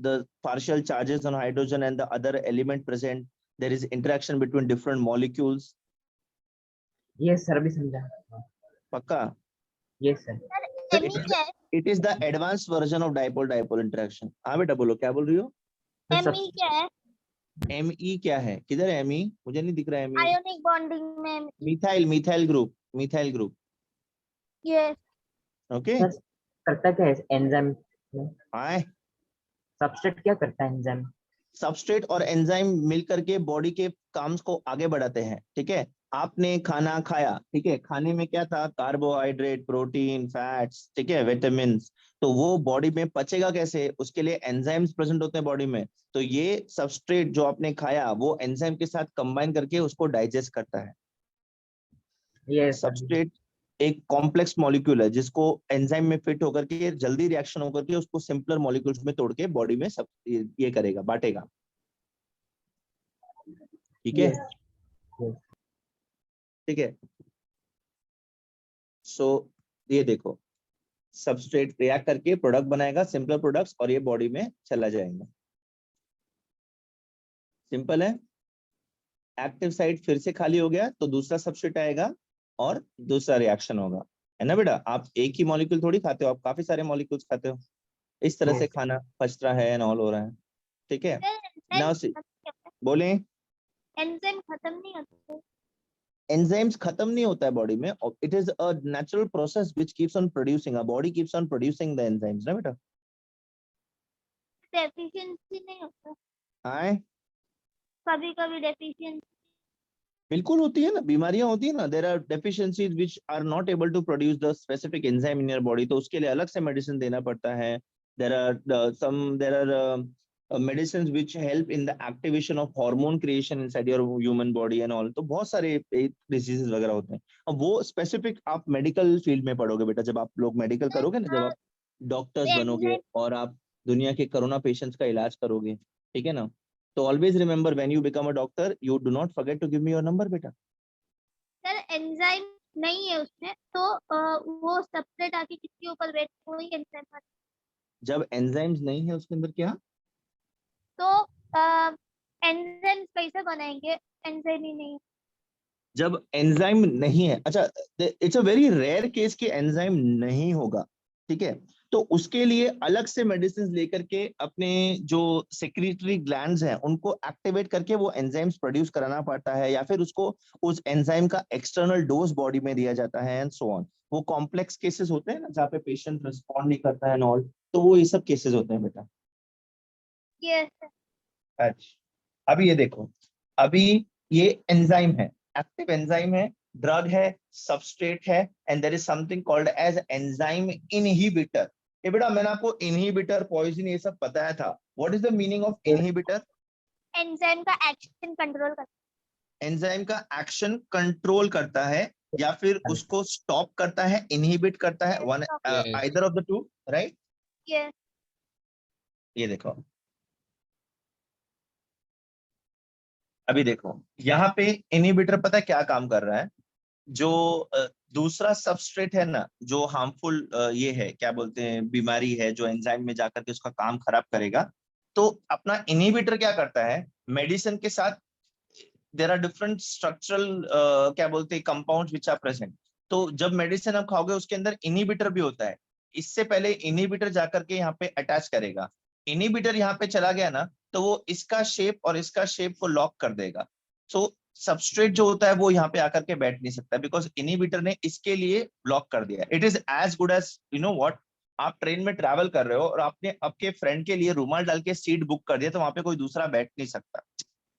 the partial charges on hydrogen and the other element present, there is interaction between different molecules. Yes sir, अभी समझा। पक्का? Yes sir. Sir, it is the advanced version of dipole-dipole interaction. हाँ बेटा बोलो, क्या बोल रही हो? Me क्या है? Me क्या है? किधर है Me? मुझे नहीं दिख रहा है Me. आयोनिक बॉन्डिंग में methyl group. Yes. Okay. Sir करता क्या है एंजाइम? आए सबस्ट्रेट क्या करता है एंजाइम? सबस्ट्रेट और एंजाइम मिलकर के बॉडी के काम्स को आगे बढ़ाते हैं, ठीक है। आपने खाना खाया, ठीक है, खाने में क्या था? कार्बोहाइड्रेट, प्रोटीन, फैट्स, ठीक है, विटामिन। तो वो बॉडी में पचेगा कैसे? उसके लिए एंजाइम्स प्रेजेंट होते हैं बॉडी में। तो ये सबस्ट्रेट जो आपने खाया वो एंजाइम के साथ कंबाइन करके उसको डाइजेस्ट करता है। यस। सबस्ट्रेट एक कॉम्प्लेक्स मॉलिक्यूल है जिसको एंजाइम में फिट होकर के जल्दी रिएक्शन होकर के उसको सिंपलर मॉलिक्यूल्स में तोड़ के बॉडी में सब ये करेगा, बांटेगा, ठीक है। ठीक है। सो ये देखो, सबस्ट्रेट रिएक्ट करके प्रोडक्ट बनाएगा, सिंपलर प्रोडक्ट्स, और ये बॉडी में चला जाएगा। सिंपल है। एक्टिव साइट फिर से खाली हो गया तो दूसरा सबस्ट्रेट आएगा और दूसरा रिएक्शन होगा, है ना बेटा। आप एक ही मॉलिक्यूल थोड़ी खाते हो, आप काफी सारे मॉलिक्यूल्स खाते हो। इस तरह से खाना पच रहा है, एंड ऑल हो रहा है, ठीक है। नाउ बोले एंजाइम खत्म नहीं होते। एंजाइम्स खत्म नहीं होता है बॉडी में, it is a natural process which keeps on producing, a body keeps on producing the enzymes, ना बेटा। डेफिशिएंसी नहीं होता? आए कभी-कभी डेफिशिएंसी बिल्कुल होती है ना, बीमारियां होती है ना। There are deficiencies which are not able to produce the specific enzyme in your body, तो उसके लिए अलग से मेडिसिन देना पड़ता है। There are medicines which help in the activation of hormone creation inside your human body and all, तो बहुत सारे diseases वगैरह होते हैं। अब वो स्पेसिफिक आप मेडिकल फील्ड में पढ़ोगे बेटा, जब आप लोग मेडिकल करोगे ना, जब आप डॉक्टर्स बनोगे और आप दुनिया के कोरोना पेशेंट्स का इलाज करोगे, ठीक है ना। तो always remember, when you become a doctor, you do not forget to give me your number बेटा। सर एंजाइम नहीं है उसमें तो वो सबस्ट्रेट आके किसके ऊपर बैठ वही एंजाइम। जब एंजाइम्स नहीं है उसके अंदर क्या, तो एंजाइम कैसे बनाएंगे? एंजाइम ही नहीं। जब एंजाइम नहीं है, अच्छा, it's a very rare case कि एंजाइम नहीं होगा, ठीक है। तो उसके लिए अलग से मेडिसिन लेकर के अपने जो सेक्रेटरी ग्लैंड्स हैं उनको एक्टिवेट करके वो एंजाइम्स प्रोड्यूस कराना पड़ता है, या फिर उसको उस एंजाइम का एक्सटर्नल डोज बॉडी में दिया जाता है, एंड सो ऑन। वो कॉम्प्लेक्स केसेस होते हैं ना, जहाँ पे पेशेंट रिस्पॉन्ड नहीं करता है एंड ऑल, तो वो ये सब केसेस होते हैं बेटा। यस। अच्छा, अभी ये देखो, अभी ये एंजाइम है, एक्टिव एंजाइम है, ड्रग है, सबस्ट्रेट है, and there is something called as enzyme inhibitor. ये बेटा मैंने आपको इनहिबिटर, पॉइजन ये सब बताया था। What is the meaning of inhibitor? Enzyme का एक्शन कंट्रोल करता है। एंजाइम का एक्शन कंट्रोल करता है या फिर उसको स्टॉप करता है, इनहिबिट करता है, one either of the two, right. Yes. ये देखो, अभी देखो यहाँ पे इनहिबिटर पता है क्या काम कर रहा है, जो दूसरा सबस्ट्रेट है ना, जो हार्मफुल ये है, क्या बोलते हैं, बीमारी है, जो एंजाइम में जाकर के उसका काम खराब करेगा, तो अपना इनहिबिटर क्या करता है, मेडिसिन के साथ देयर आर डिफरेंट स्ट्रक्चरल क्या बोलते हैं कंपाउंड्स विच आर प्रेजेंट। तो जब मेडिसिन आप खाओगे उसके अंदर इनहिबिटर भी होता है, इससे पहले इनहिबिटर जाकर के यहाँ पे अटैच करेगा, इनहिबिटर यहाँ पे चला गया ना, तो वो इसका शेप और इसका शेप को लॉक कर देगा। सो सबस्ट्रेट जो होता है वो यहाँ पे आकर के बैठ नहीं सकता, बिकॉज इनहिबिटर ने इसके लिए ब्लॉक कर दिया। It is as good as you know what, आप ट्रेन में ट्रैवल कर रहे हो और आपने आपके फ्रेंड के लिए रुमाल डाल के सीट बुक कर दिया, तो वहां पे कोई दूसरा बैठ नहीं सकता।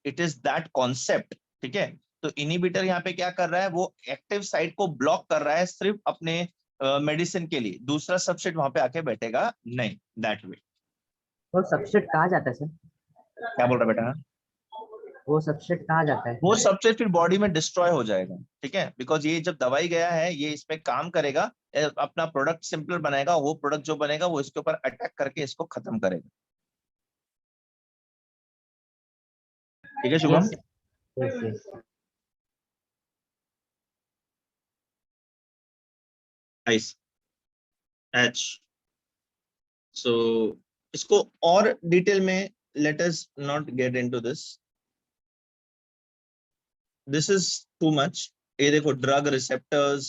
इट इज दैट कॉन्सेप्ट, ठीक है। तो इनहिबिटर यहाँ पे क्या कर रहा है, वो एक्टिव साइट को ब्लॉक कर रहा है सिर्फ अपने मेडिसिन के लिए, दूसरा सबस्ट्रेट वहां पे आके बैठेगा नहीं, दैट वे। वो सबस्ट्रेट कहाँ जाता है सर? क्या बोल रहा बेटा? वो सबस्ट्रेट कहाँ जाता है? वो सबस्ट्रेट फिर बॉडी में डिस्ट्रॉय हो जाएगा, ठीक है, बिकॉज ये जब दवाई गया है ये इस पे काम करेगा, अपना प्रोडक्ट सिंपल बनाएगा, वो प्रोडक्ट जो बनेगा वो इसके ऊपर अटैक करके इसको खत्म करेगा। ठीक है Shubham? Yes yes. Nice H. So इसको और डिटेल में let us not get into this, this is too much. ये देखो ड्रग रिसेप्टर्स,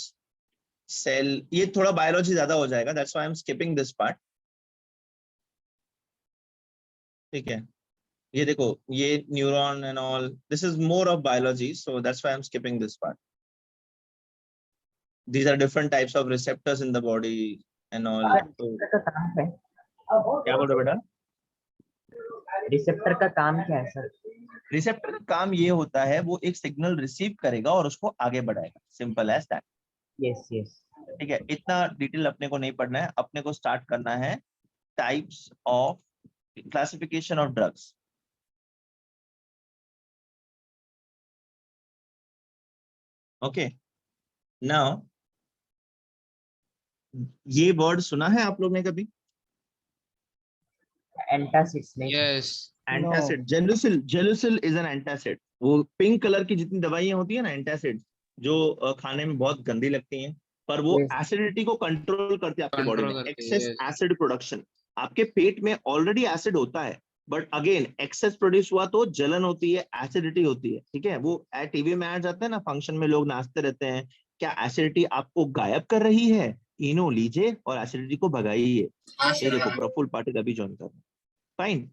सेल, ये थोड़ा बायोलॉजी ज्यादा हो जाएगा, that's why I am skipping this part, ठीक है। ये देखो ये neuron and all, this is more of biology, so that's why I am skipping this part. These are different types of receptors in the body and all. So, receptor का काम क्या है? क्या बोल रहे हो बेटा? रिसेप्टर का काम क्या है सर? रिसेप्टर का काम ये होता है, वो एक सिग्नल रिसीव करेगा और उसको आगे बढ़ाएगा, simple as that. Yes yes. ठीक है, इतना डिटेल अपने को नहीं पढ़ना है, अपने को स्टार्ट करना है types of classification of drugs. Okay, now ये वर्ड सुना है आप लोग ने कभी? एंटासिड्स नहीं sir. Yes. Antacid, Gelusil, Gelusil is an antacid. वो पिंक कलर की जितनी दवाइयां होती है ना एंटासिड, जो खाने में बहुत गंदी लगती हैं, पर वो Yes. एसिडिटी को कंट्रोल करती है आपकी बॉडी Control में, करती है, एक्सेस yes. Acid production. आपके पेट में ऑलरेडी एसिड होता है, बट अगेन एक्सेस प्रोड्यूस हुआ तो जलन होती है, एसिडिटी होती है, ठीक है। वो टीवी में आ जाता है ना, फंक्शन में लोग नाचते रहते हैं, क्या एसिडिटी आपको गायब कर रही है, इनो लीजिए और एसिडिटी को भगाइए। ये देखो प्रफुल्ल पाटिल अभी ज्वाइन कर रहे हैं, फाइन।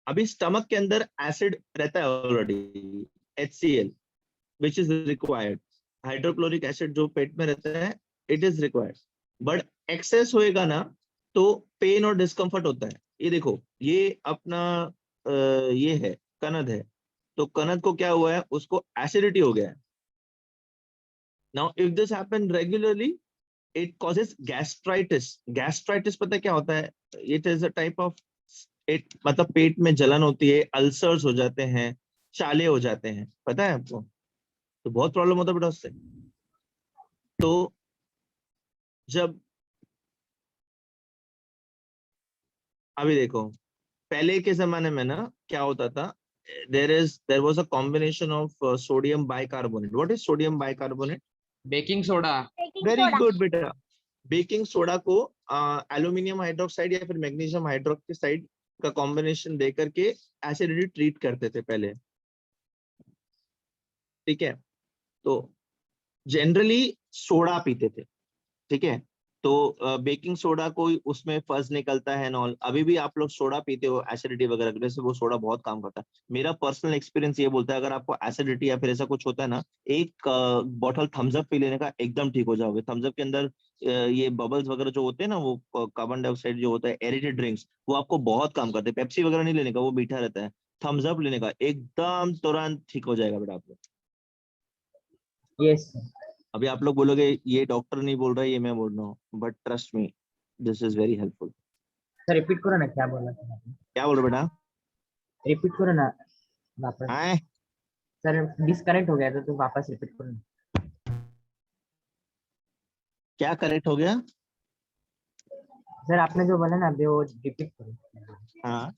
अभी स्टमक के अंदर एसिड रहता है already, HCl which is required, hydrochloric acid जो पेट में रहता है, it is required, but excess होएगा ना तो पेन और डिस्कम्फर्ट होता है। ये देखो ये अपना ये है कनद है, तो कनद को क्या हुआ है, उसको एसिडिटी हो गया है। Now if this happen regularly it causes gastritis. Gastritis पता है क्या होता है? It is a type of, it मतलब पेट में जलन होती है, अल्सर्स हो जाते हैं, चाले हो जाते हैं, पता है आपको? तो बहुत प्रॉब्लम होता है बेटा उससे। तो जब अभी देखो पहले के जमाने में ना क्या होता था, there was a combination of sodium bicarbonate. What is sodium bicarbonate? Baking soda. Baking very soda. Good बेटा। बेकिंग सोडा को एल्यूमिनियम हाइड्रोक्साइड या फिर मैग्नीशियम हाइड्रोक्साइड का कॉम्बिनेशन देकर के एसिडिटी ट्रीट करते थे पहले, ठीक है। तो जनरली सोडा पीते थे, ठीक है। तो बेकिंग सोडा को उसमें फर्ज निकलता है नॉल, अभी भी आप लोग सोडा पीते हो एसिडिटी वगैरह के लिए, से वो सोडा बहुत काम करता है। मेरा पर्सनल एक्सपीरियंस ये बोलता है, अगर आपको एसिडिटी या फिर ऐसा कुछ होता है ना, एक बॉटल थम्स अप पी लेने का, एकदम ठीक हो जाओगे। थम्स अप के अंदर ये बबल्स वगैरह जो होते हैं ना, वो कार्बन डाइऑक्साइड जो होता है, एरेटेड ड्रिंक्स, वो आपको बहुत काम करते हैं। पेप्सी वगैरह नहीं लेने का, वो मीठा रहता है। थम्स अप लेने का, एकदम तुरंत ठीक हो जाएगा बेटा आपको। यस। अभी आप लोग बोलोगे ये डॉक्टर नहीं बोल रहा है, ये मैं बोल रहा हूँ, but trust me this is very helpful. Sir repeat करो ना क्या बोला था आपने? क्या बोल रहे हो बेटा? रिपीट करो ना वापस। आए सर डिस्कनेक्ट हो गया था तो वापस रिपीट करो ना। क्या करेक्ट हो गया? सर आपने जो बोला ना अभी वो रिपीट करो। हाँ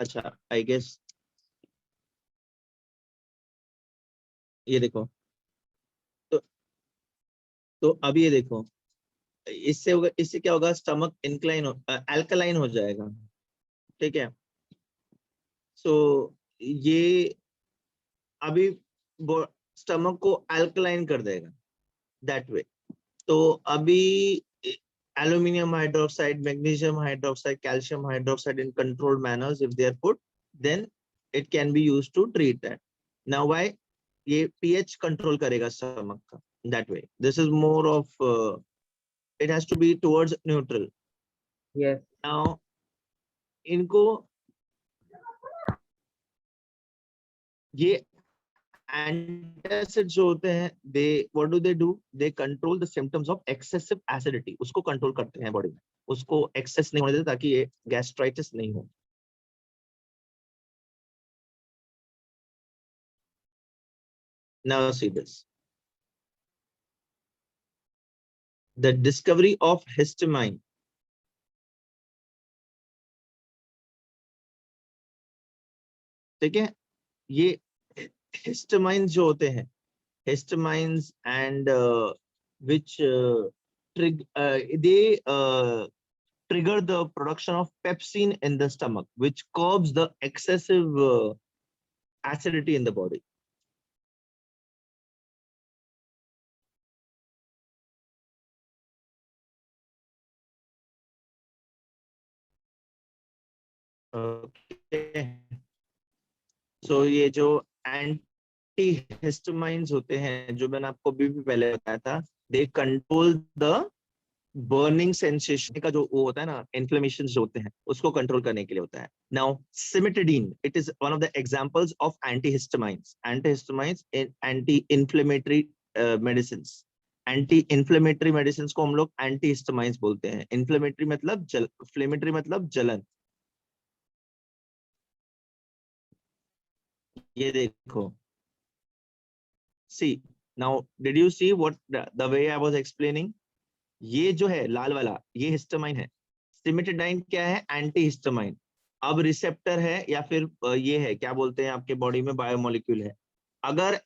अच्छा, आई गेस ये देखो, तो अब ये देखो, इससे होगा, इससे क्या होगा, स्टमक इंक्लाइन अल्कलाइन हो जाएगा, ठीक है। सो ये अभी स्टमक को अल्कलाइन कर देगा दैट वे। तो अभी aluminium hydroxide, magnesium hydroxide, calcium hydroxide in controlled manners if they are put, then it can be used to treat that. Now why? ये pH control करेगा stomach का that way. This is more of it has to be towards neutral. Yes Now इनको ये एंटासिड जो होते हैं, they what do they do, they control the symptoms of excessive acidity, उसको कंट्रोल करते हैं बॉडी में, उसको एक्सेस नहीं होने देते ताकि ये गैस्ट्राइटिस नहीं हो। Now see this, the discovery of histamine, ठीक है। ये हिस्टामाइन जो होते हैं, histamines and which they trigger the production of pepsin in the stomach, which curbs the excessive acidity in the body. Okay. So ये जो एंटीहिस्टामाइंस होते हैं, जो मैंने आपको अभी भी पहले बताया था, दे कंट्रोल द बर्निंग सेंसेशन का, जो वो होता है ना, इन्फ्लेमेशन जो होते हैं उसको कंट्रोल करने के लिए होता है। Now cimetidine, it is one of the examples of antihistamines. Antihistamines anti inflammatory medicines, anti inflammatory medicine को हम लोग एंटीहिस्टामाइंस बोलते हैं। इन्फ्लेमेटरी मतलब फ्लेमेटरी मतलब जलन। ये देखो, see now, did you see what the way I was explaining? ये जो है लाल वाला, ये हिस्टामाइन है। सिमेटिडाइन क्या है? एंटीहिस्टामाइन। अब रिसेप्टर है या फिर ये है, क्या बोलते हैं, आपके बॉडी में बायोमोलिक्यूल है। अगर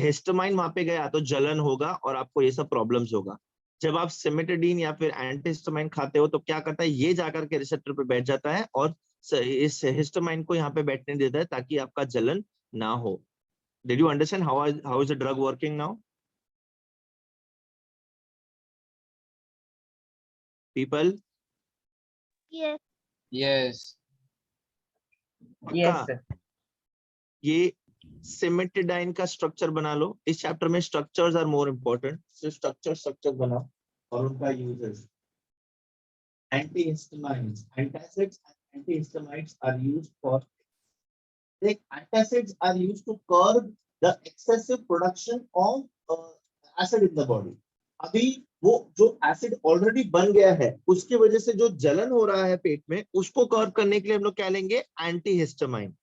हिस्टामाइन वहां पे गया तो जलन होगा और आपको ये सब प्रॉब्लम्स होगा। जब आप सिमेटिडीन या फिर एंटीहिस्टामाइन खाते हो तो क्या करता है, ये जाकर के रिसेप्टर पे बैठ जाता है और इस हिस्टामाइन को यहाँ पे बैठने देता है ताकि आपका जलन ना हो। Did you understand how is the drug working now? People? Yes. Yes. Yes पक्का? सर। ये सिमेटिडाइन का स्ट्रक्चर बना लो। इस चैप्टर में स्ट्रक्चर्स आर मोर इम्पोर्टेंट, सिर्फ स्ट्रक्चर बनाओ और उनका uses. Antihistamines, antacids and antihistamines are used for, antacids are used to curb the excessive production of acid in the body. अभी वो जो एसिड ऑलरेडी बन गया है उसकी वजह से जो जलन हो रहा है पेट में, उसको कर्ब करने के लिए हम लोग क्या लेंगे, एंटीहिस्टामाइन।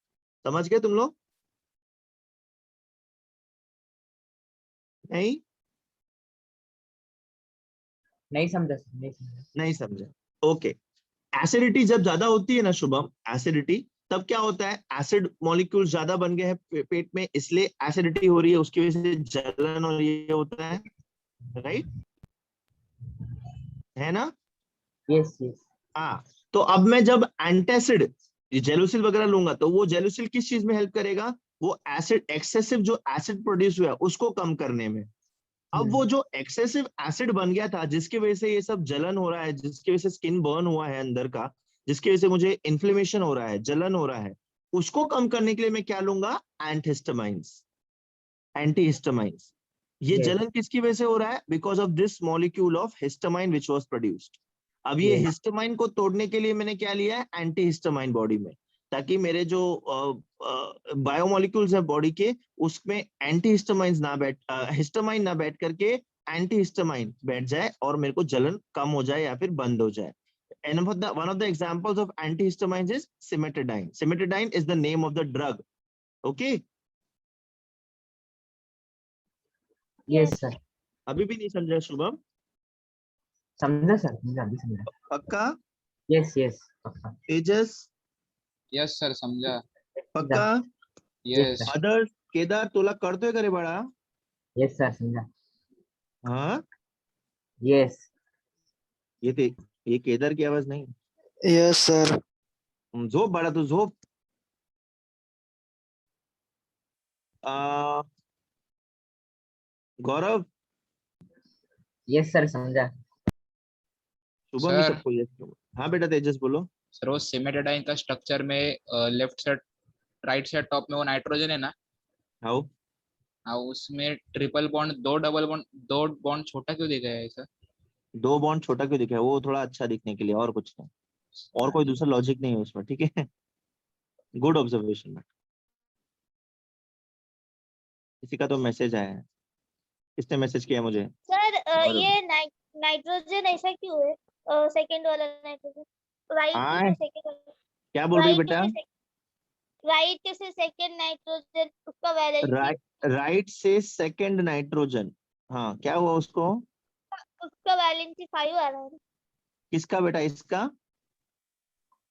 समझ गए तुम लोग? नहीं नहीं समझा सर, नहीं समझा। नहीं समझे? ओके। एसिडिटी जब ज्यादा होती है ना शुभम, एसिडिटी, तब क्या होता है, एसिड मॉलिक्यूल ज्यादा बन गए हैं पेट में, इसलिए एसिडिटी हो रही है, उसकी वजह से जलन और ये होता है, राइट? है ना? Yes yes. हाँ, तो अब मैं जब एंटासिड, ये जेलुसिल वगैरह लूंगा तो वो जेलुसिल किस चीज में हेल्प करेगा, वो एसिड, एक्सेसिव जो एसिड प्रोड्यूस हुआ है उसको कम करने में। अब वो जो एक्सेसिव एसिड बन गया था जिसकी वजह से ये सब जलन हो रहा है, जिसकी वजह से स्किन बर्न हुआ है अंदर का, जिसकी वजह से मुझे इन्फ्लेमेशन हो रहा है, जलन हो रहा है, उसको कम करने के लिए मैं क्या लूंगा, एंटीहिस्टामाइंस, एंटीहिस्टामाइंस। ये Yes. जलन किसकी वजह से हो रहा है, because of this molecule of histamine which was produced. अब ये Yes. हिस्टामाइन को तोड़ने के लिए मैंने क्या लिया है, एंटीहिस्टामाइन बॉडी में, ताकि मेरे जो बायोमोलिक्यूल्स है बॉडी के, उसमें एंटीहिस्टामाइन ना बैठ, हिस्टामाइन ना बैठ करके एंटीहिस्टामाइन बैठ जाए और मेरे को जलन कम हो जाए या फिर बंद हो जाए। And one of the examples of antihistamines is cimetidine. Cimetidine is the name of the drug. Okay? Yes sir. अभी भी नहीं समझा शुभम? समझा सर, समझा, अभी समझा। पक्का? यस यस, पक्का। तेजस यस सर, समझा। पक्का? Yes sir. अदर्स? केदार तोला करतोय का रे बाळा? यस सर, समझा। हाँ, यस। ये केदार की आवाज नहीं। Yes sir. झोप बाळा, तू झोप. आ, गौरव, यस सर, समझा। शुभम ही सर। सबको यस. हाँ बेटा तेजस बोलो. सर वो सिमेटेडाइन का स्ट्रक्चर में left side right side top में वो नाइट्रोजन है ना, हाउ? हाँ उसमें ट्रिपल बॉन्ड, दो बॉन्ड छोटा क्यों दिया गया है सर? 2 बॉन्ड छोटा क्यों दिखा है? वो थोड़ा अच्छा दिखने के लिए, और कुछ नहीं. और कोई दूसरा लॉजिक नहीं है उसमें. ठीक है. Good observation. किसी का तो मैसेज आया है. किसने मैसेज किया मुझे? सर और ये नाइट्रोजन ऐसा क्यों है? सेकंड वाला नाइट्रोजन राइट आए, से सेकंड वाला, क्या बोल रही है राइट बेटा? से राइट से सेकंड नाइट्रोजन, उसका वैलेंसी, राइट से सेकंड नाइट्रोजन. हाँ, क्या हुआ उसको? उसका वैलेंसी 5 आ रहा है। किसका बेटा? इसका?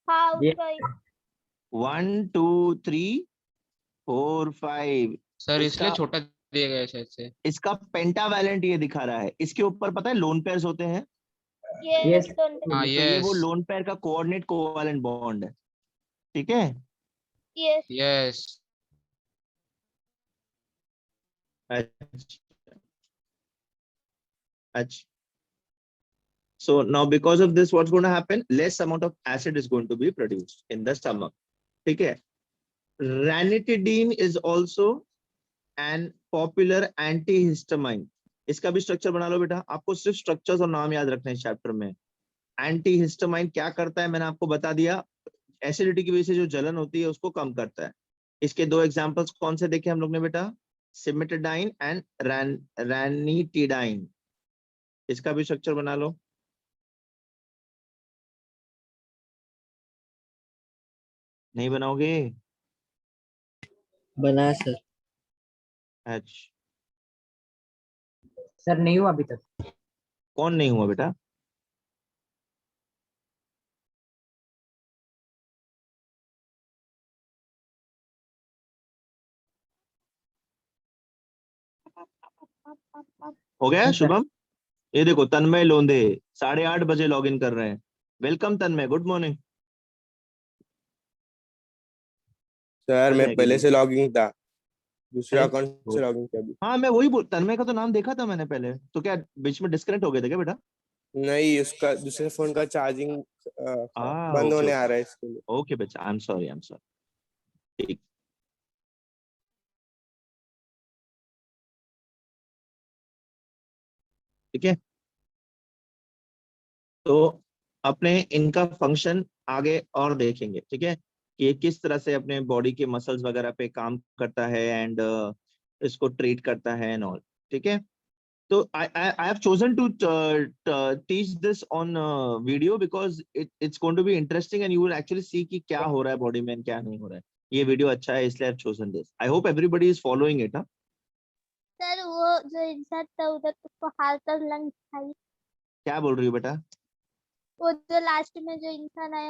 हाँ ये उसका 1 2 3 4 5. सर इसलिए इसका छोटा दिया गया है शायद से। इसका पेंटावैलेंट ये दिखा रहा है. इसके ऊपर पता है लोन पेयर्स होते हैं. ये यस। हाँ तो ये वो यस लोन पेयर का कोऑर्डिनेट कोवैलेंट बॉन्ड है. ठीक है. ये यस अच्छा. अच्छा. So now because of this, what's going to happen? Less amount of acid is going to be produced in the stomach. ठीक है. Ranitidine is also an popular antihistamine. इसका भी स्ट्रक्चर बना लो बेटा. आपको सिर्फ स्ट्रक्चर्स और नाम याद रखने हैं इस चैप्टर में. एंटीहिस्टामाइन क्या करता है मैंने आपको बता दिया. एसिडिटी की वजह से जो जलन होती है उसको कम करता है. इसके 2 एग्जांपल्स कौन से देखे हम लोग ने बेटा? सिमेटाडाइन एंड रैनिटिडाइन. इसका भी स्ट्रक्चर बना लो. नहीं बनाओगे? बना सर। अच्छा. सर नहीं हुआ अभी तक। कौन नहीं हुआ बेटा? हो गया नहीं सर। शुभम? ये देखो तन्मय लोंधे 8:30 बजे लॉग इन कर रहे हैं. वेलकम तन्मय, गुड मॉर्निंग. सर मैं पहले से लॉगिंग था, दूसरे अरे अकाउंट से लॉगिंग किया अभी। हाँ, मैं वही बोल, तन्मय का तो नाम देखा था मैंने पहले. तो क्या बीच में डिस्कनेक्ट हो गए थे क्या बेटा? नहीं, उसका दूसरे फोन का चार्जिंग बंद ओके होने आ ओके रहा है इसके लिए। ओके बच्चा, I am sorry, I am sorry. ठीक. ठीक है. तो अपने इनका फंक्शन आगे और देखेंगे. ठीक है, कि ये किस तरह से अपने बॉडी के मसल्स वगैरह पे काम करता है एंड इसको ट्रीट करता है एंड ऑल. ठीक है. So I have chosen to teach this on video because it's going to be interesting and you will actually see कि क्या हो रहा है बॉडी में क्या नहीं हो रहा है. ये वीडियो अच्छा है इसलिए I've chosen this. I hope everybody is following it. Sir वो जो इंसान था उधर उसको हार्ट और लंग था, क्या बोल रही हो बेटा? वो जो लास्ट में जो इंसान आया